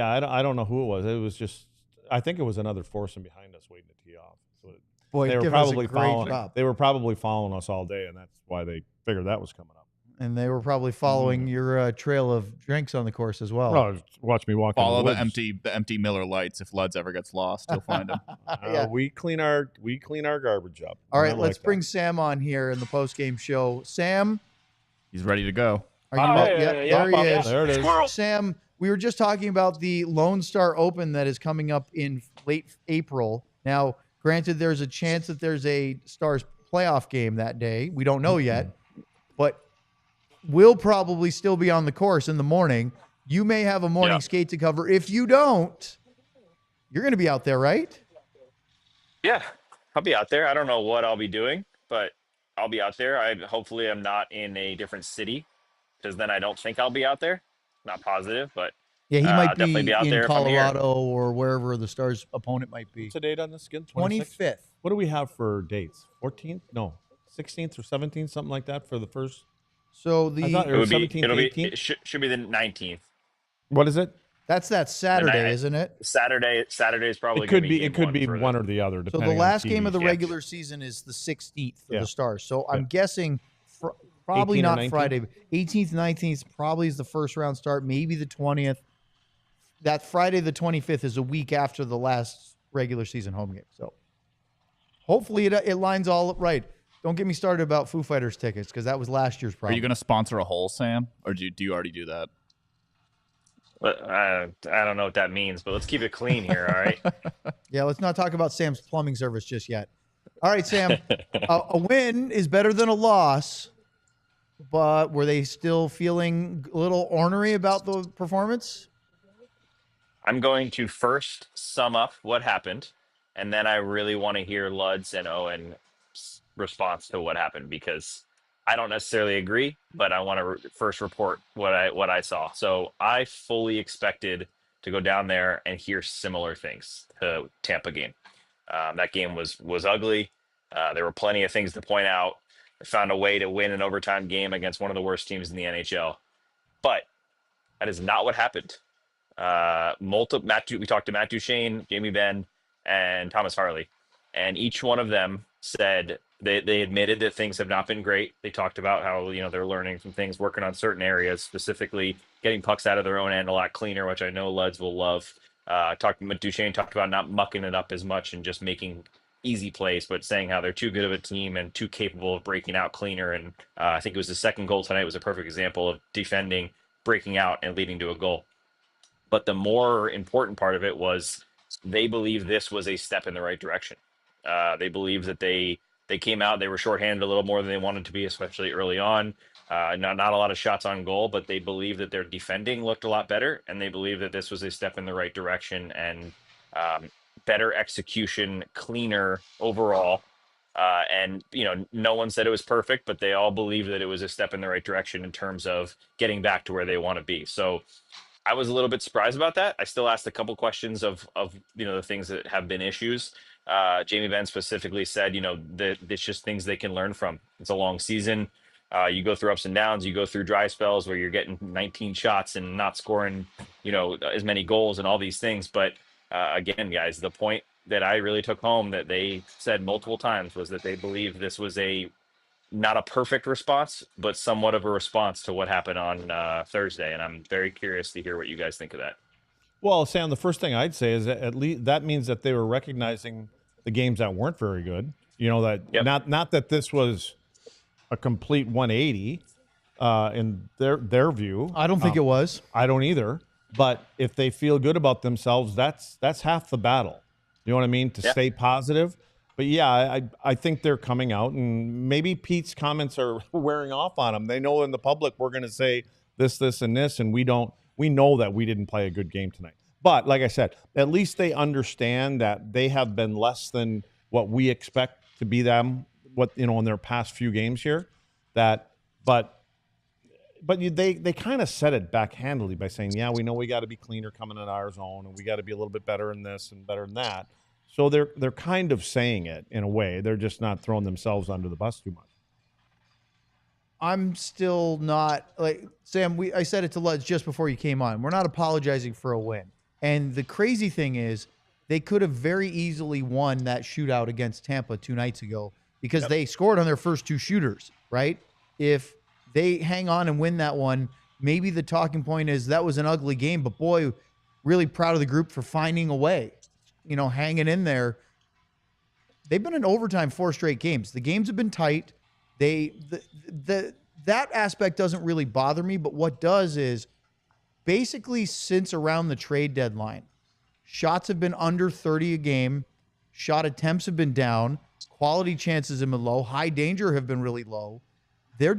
I don't know who it was. It was just, I think it was another foursome behind us waiting to tee off. So Boy, they were give us a probably great following. job. They were probably following us all day, and that's why they figured that was coming up. And they were probably following your trail of drinks on the course as well. Oh, watch me walk. Follow in the woods. empty Miller Lights. If Luds ever gets lost, you'll find him. Yeah. We clean our garbage up. All right, Not let's like bring that. Sam on here in the post-game show. Sam, He's ready to go. are you Oh, up? yeah, yeah, There he yeah. is. There it is. Sam, we were just talking about the Lone Star Open that is coming up in late April. Now, granted, there's a chance that there's a Stars playoff game that day. We don't know yet, but we'll probably still be on the course in the morning. You may have a morning skate to cover. If you don't, you're going to be out there, right? Yeah, I'll be out there. I don't know what I'll be doing, but I'll be out there. Hopefully I'm not in a different city, because then I don't think I'll be out there. Not positive, but Yeah, he might definitely be out in there if I'm here. Colorado or wherever the Stars' opponent might be. What's the date on this again? 25th. What do we have for dates? 14th? No, 16th or 17th, something like that for the first. So I thought the it was 17th, it'll be 18th. it should be the 19th. What is it? that's that Saturday, night- isn't it? Saturday's probably It could gonna be. game It could be for one the- or the other. So Depending the last on game of the TV. regular season is the 16th for Yeah. the Stars. So I'm Yeah. guessing probably 18th or not 19th? Friday. 18th, 19th probably is the first round start. Maybe the 20th. That Friday, the 25th, is a week after the last regular season home game. So hopefully it lines all up right. Don't get me started about Foo Fighters tickets, because that was last year's Are problem. you going to sponsor a hole, Sam, or do you already do that? But I don't know what that means, but let's keep it clean here, all right? Yeah, let's not talk about Sam's plumbing service just yet. All right, Sam, a win is better than a loss, but were they still feeling a little ornery about the performance? I'm going to first sum up what happened, and then I really want to hear Lud's and Owen's response to what happened, because I don't necessarily agree, but I want to first report what I saw. So I fully expected to go down there and hear similar things to Tampa game. That game was ugly. There were plenty of things to point out. They found a way to win an overtime game against one of the worst teams in the NHL, but that is not what happened. We talked to Matt Duchene, Jamie Benn, and Thomas Harley, and each one of them said they admitted that things have not been great. They talked about how they're learning some things, working on certain areas, specifically getting pucks out of their own end a lot cleaner, which I know Luds will love. Duchene talked about not mucking it up as much and just making easy plays, but saying how they're too good of a team and too capable of breaking out cleaner. And I think it was the second goal tonight was a perfect example of defending, breaking out, and leading to a goal. But the more important part of it was they believe this was a step in the right direction. They believe that they came out, they were shorthanded a little more than they wanted to be, especially early on. Not a lot of shots on goal, but they believe that their defending looked a lot better, and they believe that this was a step in the right direction and better execution, cleaner overall. And no one said it was perfect, but they all believe that it was a step in the right direction in terms of getting back to where they want to be. So I was a little bit surprised about that. I still asked a couple questions of the things that have been issues. Jamie Benn specifically said, that it's just things they can learn from. It's a long season. You go through ups and downs. You go through dry spells where you're getting 19 shots and not scoring, as many goals and all these things. But again, guys, the point that I really took home that they said multiple times was that they believe this was not a perfect response, but somewhat of a response to what happened on Thursday. And I'm very curious to hear what you guys think of that. Well, Sam, the first thing I'd say is that at least that means that they were recognizing the games that weren't very good. Not that this was a complete 180 in their view. I don't think it was. I don't either. But if they feel good about themselves, that's half the battle. You know what I mean? To stay positive. But yeah, I think they're coming out, and maybe Pete's comments are wearing off on them. They know in the public we're going to say this, and this, and we know that we didn't play a good game tonight. But like I said, at least they understand that they have been less than what we expect to be them, in their past few games here. But they kind of said it backhandedly by saying, yeah, we know we got to be cleaner coming in our zone, and we got to be a little bit better in this and better in that. So they're kind of saying it in a way. They're just not throwing themselves under the bus too much. I'm still not Sam. I said it to Luds just before you came on. We're not apologizing for a win. And the crazy thing is, they could have very easily won that shootout against Tampa 2 nights ago because they scored on their first 2 shooters. Right? If they hang on and win that one, maybe the talking point is that was an ugly game. But boy, really proud of the group for finding a way. Hanging in there. They've been in overtime 4 straight games. The games have been tight. That aspect doesn't really bother me, but what does is basically since around the trade deadline, shots have been under 30 a game, shot attempts have been down, quality chances have been low, high danger have been really low. They're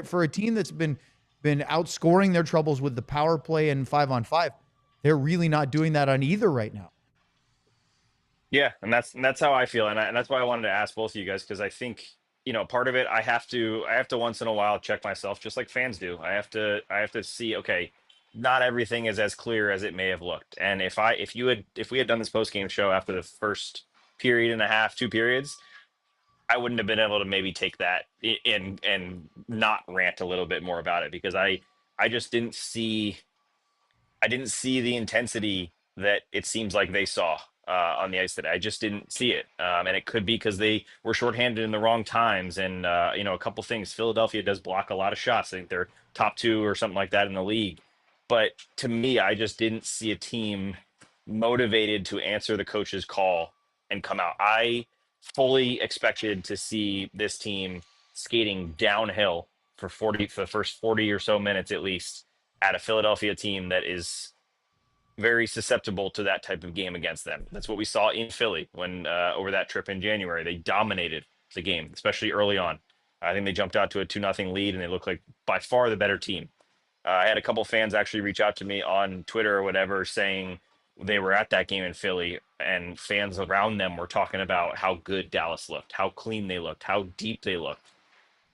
for a team that's been outscoring their troubles with the power play and 5-on-5. They're really not doing that on either right now. Yeah, and that's how I feel, and that's why I wanted to ask both of you guys, because I think part of it, I have to once in a while check myself, just like fans do. I have to see, okay, not everything is as clear as it may have looked. And if we had done this post game show after the first period and a half, 2 periods, I wouldn't have been able to maybe take that in and not rant a little bit more about it, because I just didn't see the intensity that it seems like they saw on the ice today. I just didn't see it. And it could be because they were shorthanded in the wrong times. And, a couple things. Philadelphia does block a lot of shots. I think they're top 2 or something like that in the league. But to me, I just didn't see a team motivated to answer the coach's call and come out. I fully expected to see this team skating downhill for the first 40 or so minutes at least, at a Philadelphia team that is very susceptible to that type of game against them. That's what we saw in Philly when over that trip in January. They dominated the game, especially early on. I think they jumped out to a 2-0 lead, and they looked like by far the better team. I had a couple fans actually reach out to me on Twitter or whatever, saying they were at that game in Philly, and fans around them were talking about how good Dallas looked, how clean they looked, how deep they looked.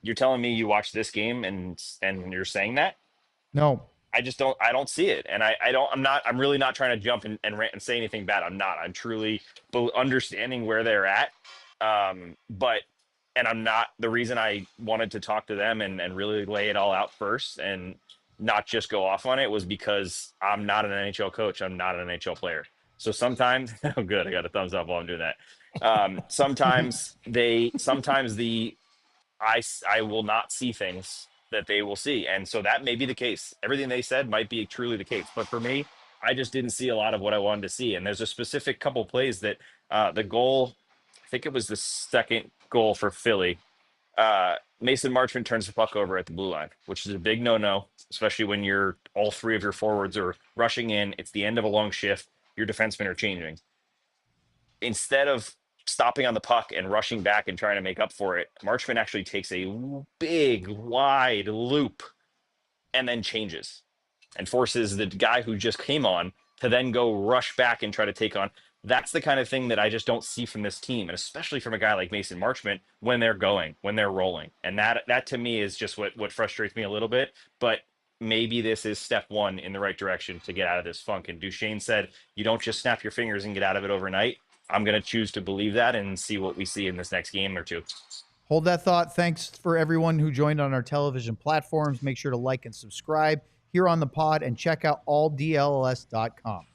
You're telling me you watched this game and you're saying that? No. I don't see it. And I'm really not trying to jump and rant and say anything bad. I'm truly understanding where they're at. And I'm not, the reason I wanted to talk to them and really lay it all out first and not just go off on it was because I'm not an NHL coach. I'm not an NHL player. So sometimes, oh good, I got a thumbs up while I'm doing that. Sometimes I will not see things that they will see. And so that may be the case. Everything they said might be truly the case. But for me, I just didn't see a lot of what I wanted to see. And there's a specific couple plays that the goal, I think it was the second goal for Philly, Mason Marchment turns the puck over at the blue line, which is a big no-no, especially when all 3 of your forwards are rushing in. It's the end of a long shift. Your defensemen are changing. Instead of stopping on the puck and rushing back and trying to make up for it, Marchment actually takes a big, wide loop and then changes and forces the guy who just came on to then go rush back and try to take on. That's the kind of thing that I just don't see from this team, and especially from a guy like Mason Marchment when they're rolling. And that to me is just what frustrates me a little bit. But maybe this is step 1 in the right direction to get out of this funk. And Duchesne said, you don't just snap your fingers and get out of it overnight. I'm going to choose to believe that and see what we see in this next game or 2. Hold that thought. Thanks for everyone who joined on our television platforms. Make sure to like and subscribe here on the pod and check out alldlls.com.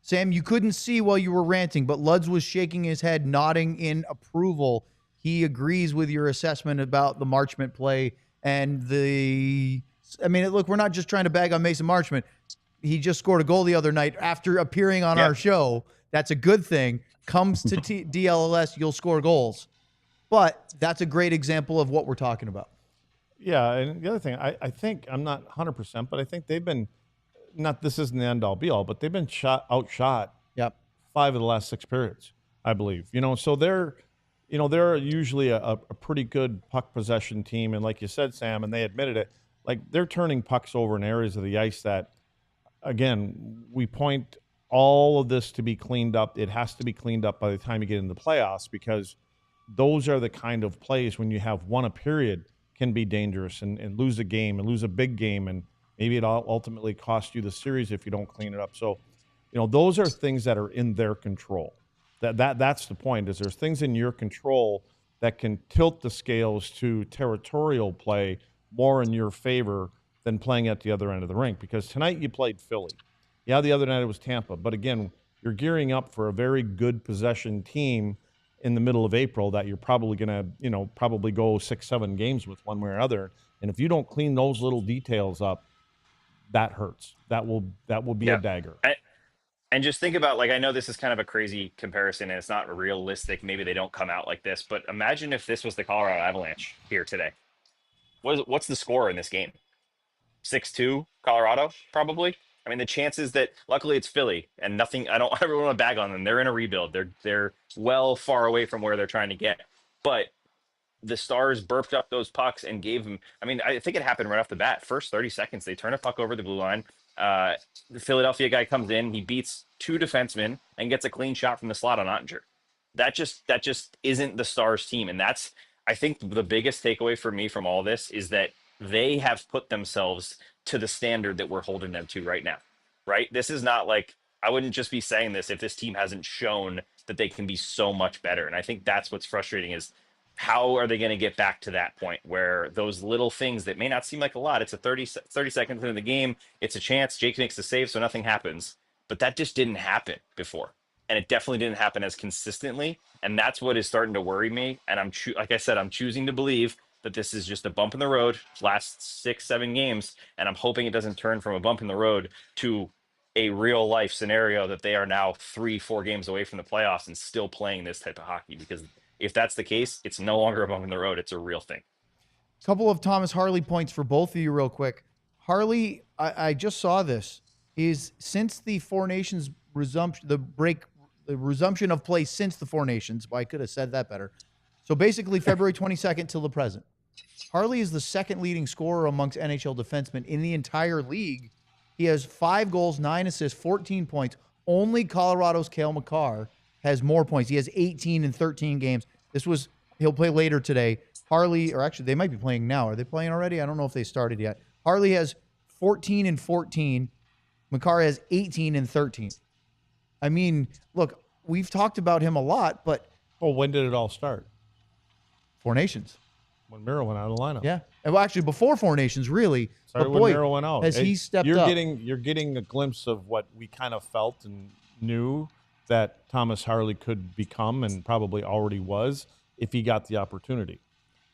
Sam, you couldn't see while you were ranting, but Luds was shaking his head, nodding in approval. He agrees with your assessment about the Marchment play and look, we're not just trying to bag on Mason Marchment. He just scored a goal the other night after appearing on our show. That's a good thing. Comes to DLLS, you'll score goals. But that's a great example of what we're talking about. Yeah, and the other thing, I think, I'm not 100%, but I think they've been, this isn't the end-all, be-all, but they've been outshot 5 of the last 6 periods, I believe. So they're usually a pretty good puck possession team. And like you said, Sam, and they admitted it, like they're turning pucks over in areas of the ice that, again, we point all of this to be cleaned up. It has to be cleaned up by the time you get into the playoffs, because those are the kind of plays when you have one a period can be dangerous and lose a game and lose a big game. And maybe it ultimately costs you the series if you don't clean it up. So, those are things that are in their control. That's the point, is there's things in your control that can tilt the scales to territorial play more in your favor than playing at the other end of the rink. Because tonight you played Philly. Yeah, the other night it was Tampa. But again, you're gearing up for a very good possession team in the middle of April that you're probably going to, probably go 6-7 games with one way or other. And if you don't clean those little details up, that hurts. That will be a dagger. And just think about, I know this is kind of a crazy comparison and it's not realistic. Maybe they don't come out like this, but imagine if this was the Colorado Avalanche here today. What's the score in this game? 6-2 Colorado, probably. I mean, the chances that, luckily it's Philly and nothing, I don't ever want to bag on them. They're in a rebuild. They're well far away from where they're trying to get. But the Stars burped up those pucks and gave them, I think it happened right off the bat. First 30 seconds, they turn a puck over the blue line. The Philadelphia guy comes in, he beats 2 defensemen and gets a clean shot from the slot on Ottinger. That just isn't the Stars team. And that's, I think, the biggest takeaway for me from all this is that they have put themselves to the standard that we're holding them to right now, right? This is not I wouldn't just be saying this if this team hasn't shown that they can be so much better. And I think that's what's frustrating, is how are they going to get back to that point where those little things that may not seem like a lot, it's a 30 seconds into the game, it's a chance, Jake makes the save, so nothing happens. But that just didn't happen before. And it definitely didn't happen as consistently. And that's what is starting to worry me. And like I said, I'm choosing to believe that this is just a bump in the road, last 6-7 games. And I'm hoping it doesn't turn from a bump in the road to a real life scenario that they are now 3-4 games away from the playoffs and still playing this type of hockey. Because if that's the case, it's no longer a bump in the road. It's a real thing. A couple of Thomas Harley points for both of you real quick. Harley, I just saw this, is since the Four Nations resumption, the resumption of play since the Four Nations, well, I could have said that better. So basically February 22nd till the present. Harley is the second leading scorer amongst NHL defensemen in the entire league. He has 5 goals, 9 assists, 14 points. Only Colorado's Cale Makar has more points. He has 18 in 13 games. He'll play later today. Harley, or actually they might be playing now. Are they playing already? I don't know if they started yet. Harley has 14 and 14. Makar has 18 and 13. I mean, look, we've talked about him a lot, but... Well, when did it all start? Four Nations. When Miro went out of the lineup. Yeah. Well, actually, before Four Nations, really. Sorry, but when boy, Miro went out. As he stepped up. You're getting a glimpse of what we kind of felt and knew that Thomas Harley could become, and probably already was, if he got the opportunity.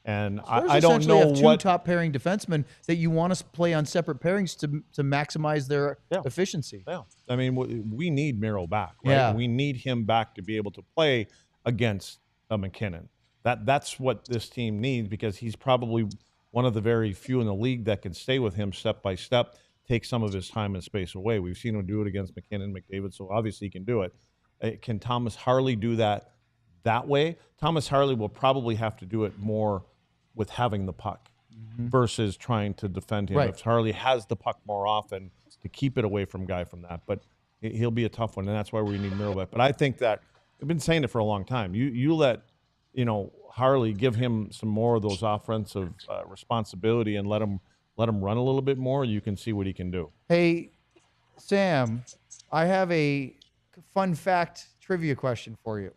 And I don't know have 2 top pairing defensemen that you want to play on separate pairings to maximize their efficiency. Yeah. I mean, we need Miro back, right? Yeah. We need him back to be able to play against a McKinnon. That's what this team needs, because he's probably one of the very few in the league that can stay with him step by step, take some of his time and space away. We've seen him do it against McKinnon, McDavid, so obviously he can do it. Can Thomas Harley do that way? Thomas Harley will probably have to do it more with having the puck versus trying to defend him. Right. If Harley has the puck more often, to keep it away from that. But he'll be a tough one, and that's why we need Miro back. But I think that I've been saying it for a long time. You let Harley, give him some more of those offensive responsibility and let him run a little bit more. You can see what he can do. Hey, Sam, I have a fun fact trivia question for you.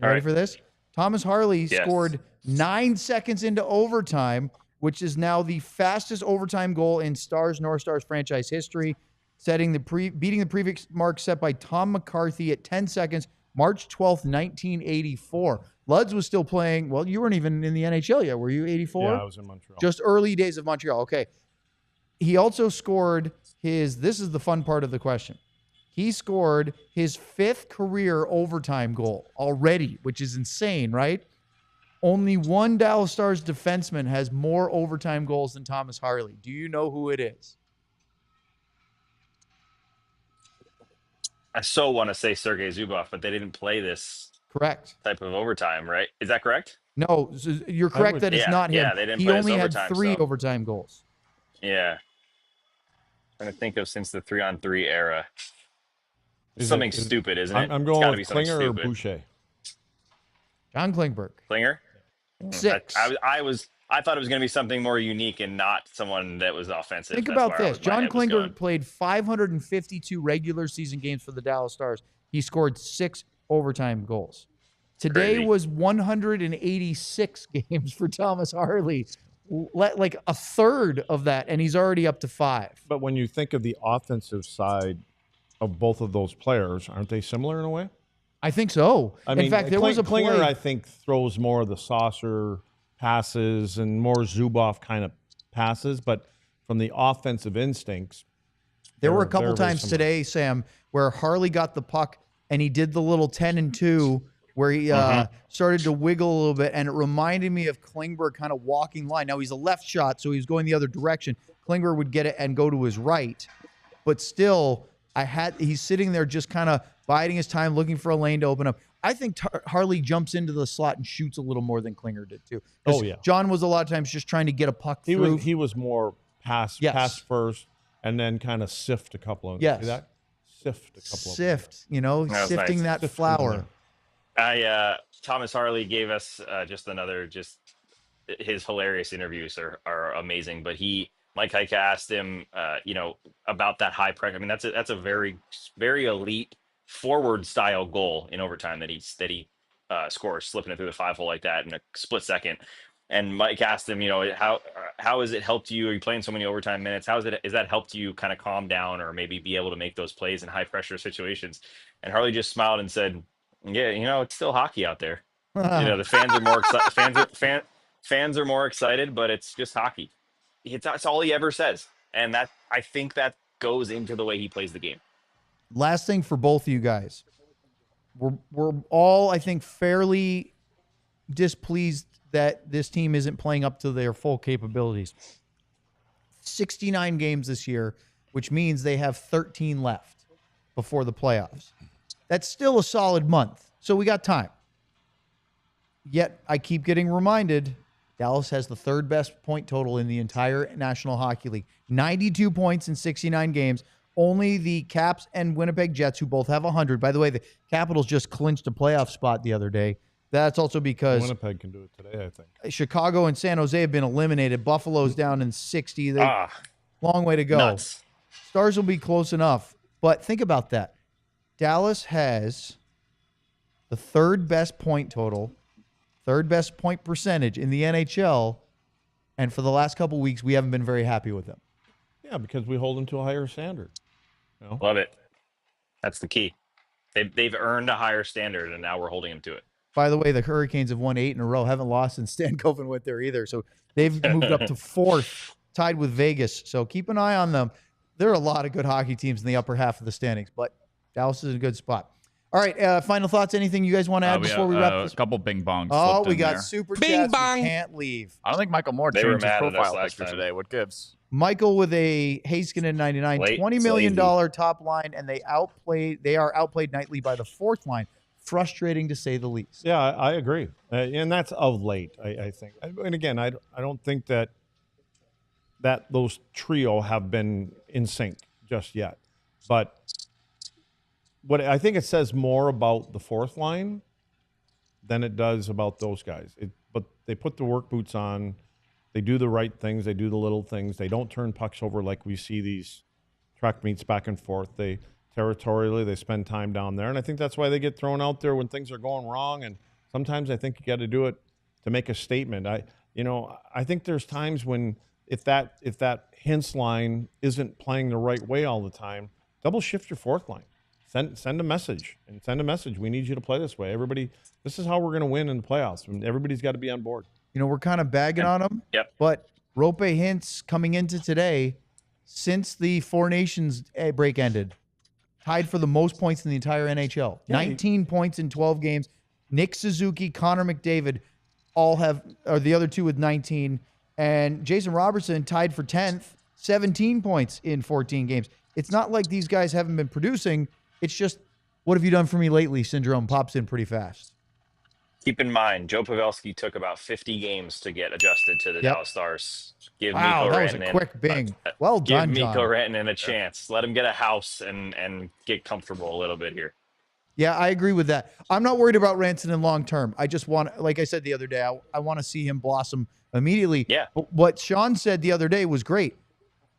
You ready for this? Thomas Harley scored 9 seconds into overtime, which is now the fastest overtime goal in North Stars franchise history, beating the previous mark set by Tom McCarthy at 10 seconds, March 12th, 1984. Luds was still playing. Well, you weren't even in the NHL yet. Were you 84? Yeah, I was in Montreal. Just early days of Montreal. Okay. He also scored this is the fun part of the question. He scored his 5th career overtime goal already, which is insane, right? Only one Dallas Stars defenseman has more overtime goals than Thomas Harley. Do you know who it is? I so want to say Sergei Zubov, but they didn't play this type of overtime, right? Is that correct? No, you're correct that it's not him. Yeah, they didn't he play only had overtime, 3 overtime goals. Yeah. I'm trying to think of since the 3-on-3 era. something stupid, isn't it? I'm It's going gotta with be something Klinger or stupid. Boucher. John Klingberg. Klinger? 6. I thought it was going to be something more unique and not someone that was offensive. Think That's about where this. my John head was going. Klingberg played 552 regular season games for the Dallas Stars. He scored 6 overtime goals. Today Crazy. was 186 games for Thomas Harley. Like a third of that, and he's already up to 5. But when you think of the offensive side of both of those players, aren't they similar in a way? I think so. I mean, in fact, there was a Klinger, play. I think, throws more of the saucer passes and more Zubov kind of passes, but from the offensive instincts, There were a they're couple very times similar. today, Sam, where Harley got the puck and he did the little 10-2 where he started to wiggle a little bit, and it reminded me of Klingberg kind of walking line. Now, he's a left shot, so he's going the other direction. Klingberg would get it and go to his right, but still, he's sitting there just kind of biding his time, looking for a lane to open up. I think Harley jumps into the slot and shoots a little more than Klinger did too. 'Cause Oh, yeah. John was a lot of times just trying to get a puck through. He was more pass first and then kind of sift a couple of Yes. see that? Sift a couple of Sift, That was sifting nice. that flour. Thomas Harley gave us his hilarious interviews are amazing. But Mike Heika asked him, about that high pressure. I mean, that's a very, very elite forward style goal in overtime that he scores, slipping it through the 5-hole like that in a split second. And Mike asked him, how has it helped you? Are you playing so many overtime minutes? Has that helped you kind of calm down or maybe be able to make those plays in high pressure situations? And Harley just smiled and said, yeah, it's still hockey out there. The fans are more excited. Fans are more excited, but it's just hockey. That's all he ever says. And I think that goes into the way he plays the game. Last thing for both of you guys. We're all, I think, fairly displeased that this team isn't playing up to their full capabilities. 69 games this year, which means they have 13 left before the playoffs. That's still a solid month, so we got time. Yet, I keep getting reminded, Dallas has the 3rd best point total in the entire National Hockey League. 92 points in 69 games. Only the Caps and Winnipeg Jets, who both have 100. By the way, the Capitals just clinched a playoff spot the other day. That's also because Winnipeg can do it today, I think. Chicago and San Jose have been eliminated. Buffalo's down in 60. Long way to go. Nuts. Stars will be close enough. But think about that. Dallas has the 3rd best point total, 3rd best point percentage in the NHL. And for the last couple of weeks, we haven't been very happy with them. Yeah, because we hold them to a higher standard. Love it. That's the key. They've earned a higher standard, and now we're holding them to it. By the way, the Hurricanes have won 8 in a row. Haven't lost in Stan Covenant there either. So they've moved up to 4th, tied with Vegas. So keep an eye on them. There are a lot of good hockey teams in the upper half of the standings, but Dallas is in a good spot. All right, final thoughts? Anything you guys want to add before we wrap this? A couple bing bongs. Oh, we in got there. super Bing chats. bong. We can't leave. I don't think Michael Moore They were changed his mad at us profile last picture time. today. What gives? Michael with a Haskinen 99, Late, $20 million lazy. top line, and they are outplayed nightly by the 4th line. Frustrating to say the least. Yeah, I agree. And that's of late, I think. And again, I don't think that those trio have been in sync just yet. But what I think it says more about the 4th line than it does about those guys. But they put the work boots on. They do the right things. They do the little things. They don't turn pucks over like we see these track meets back and forth. They territorially, they spend time down there. And I think that's why they get thrown out there when things are going wrong. And sometimes I think you got to do it to make a statement. I think there's times when if that Hintz line isn't playing the right way all the time, double shift your 4th line. Send a message. We need you to play this way. Everybody, this is how we're going to win in the playoffs. And everybody's got to be on board. We're kind of bagging on them. Yep. But Rope Hintz coming into today, since the Four Nations break ended, tied for the most points in the entire NHL. Yeah, 19 points in 12 games. Nick Suzuki, Connor McDavid are the other two with 19. And Jason Robertson tied for 10th, 17 points in 14 games. It's not like these guys haven't been producing. It's just, what have you done for me lately syndrome pops in pretty fast. Keep in mind, Joe Pavelski took about 50 games to get adjusted to the Yep. Dallas Stars. Give Wow, Mikko that was a Rantanen quick bing. Well give done, Mikko John. Rantanen a chance. Let him get a house and get comfortable a little bit here. Yeah, I agree with that. I'm not worried about Rantanen long term. I just want, like I said the other day, I want to see him blossom immediately. Yeah. But what Sean said the other day was great.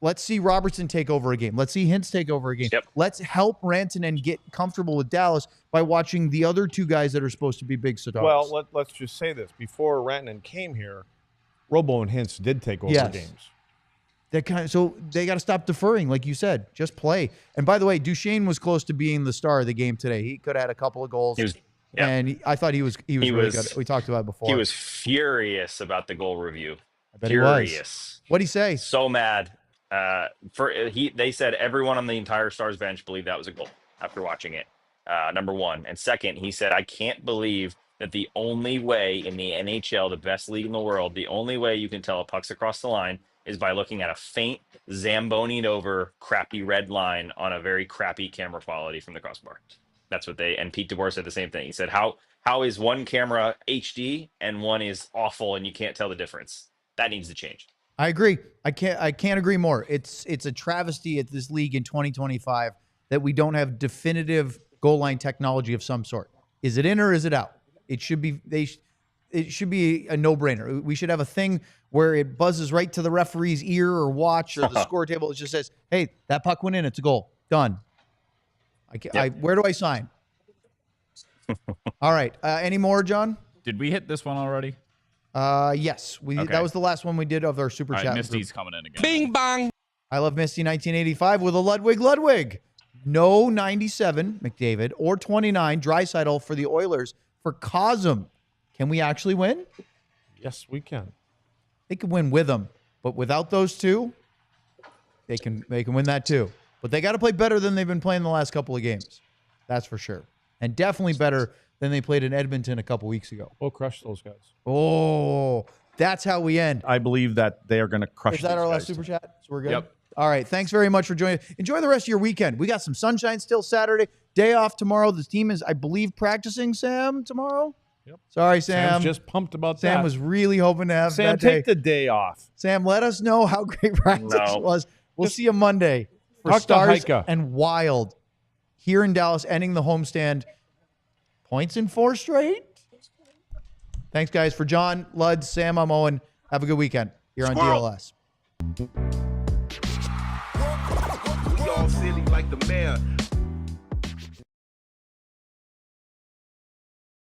Let's see Robertson take over a game. Let's see Hintz take over a game. Yep. Let's help Rantanen get comfortable with Dallas by watching the other two guys that are supposed to be big stars. Well, let's just say this. Before Rantanen came here, Robo and Hintz did take over Yes. games. So they got to stop deferring, like you said. Just play. And by the way, Duchesne was close to being the star of the game today. He could have had a couple of goals. He was, yeah. And I thought he was really good. We talked about it before. He was furious about the goal review. I bet he was. Furious. What'd he say? So mad. They said everyone on the entire Stars bench believed that was a goal after watching it. Number one. And second, he said, I can't believe that the only way in the NHL, the best league in the world, the only way you can tell a puck's across the line is by looking at a faint, Zambonied over, crappy red line on a very crappy camera quality from the crossbar. That's what and Pete DeBoer said the same thing. He said, how is one camera HD and one is awful and you can't tell the difference? That needs to change. I agree. I can't agree more. It's a travesty at this league in 2025 that we don't have definitive goal line technology of some sort. Is it in or is it out? It should be it should be a no-brainer. We should have a thing where it buzzes right to the referee's ear or watch or the score table. It just says, "Hey, that puck went in. It's a goal. Done." Where do I sign? All right. Any more, John? Did we hit this one already? Yes. Okay. That was the last one we did of our super All chat. right, Misty's coming in again. Bing bang. I Love Misty 1985 with a Ludwig. No 97, McDavid, or 29, Draisaitl for the Oilers for Cosm. Can we actually win? Yes, we can. They can win with them, but without those two, they can win that too. But they got to play better than they've been playing the last couple of games. That's for sure. And definitely better than they played in Edmonton a couple weeks ago. We'll crush those guys. Oh, that's how we end. I believe that they are going to crush. Is that these our guys last super chat? So we're good? Yep. All right. Thanks very much for joining. Enjoy the rest of your weekend. We got some sunshine still Saturday. Day off tomorrow. The team is, I believe, practicing, Sam, tomorrow. Yep. Sorry, Sam. Sam's just pumped about that. Sam was really hoping to have Sam, that day. take the day off. Sam, let us know how great practice was. We'll see you Monday for talk to Stars Heike. and Wild here in Dallas, ending the homestand. Points in 4 straight. Thanks, guys. For John, Lud, Sam, I'm Owen. Have a good weekend here on DLS. We all silly like the mayor.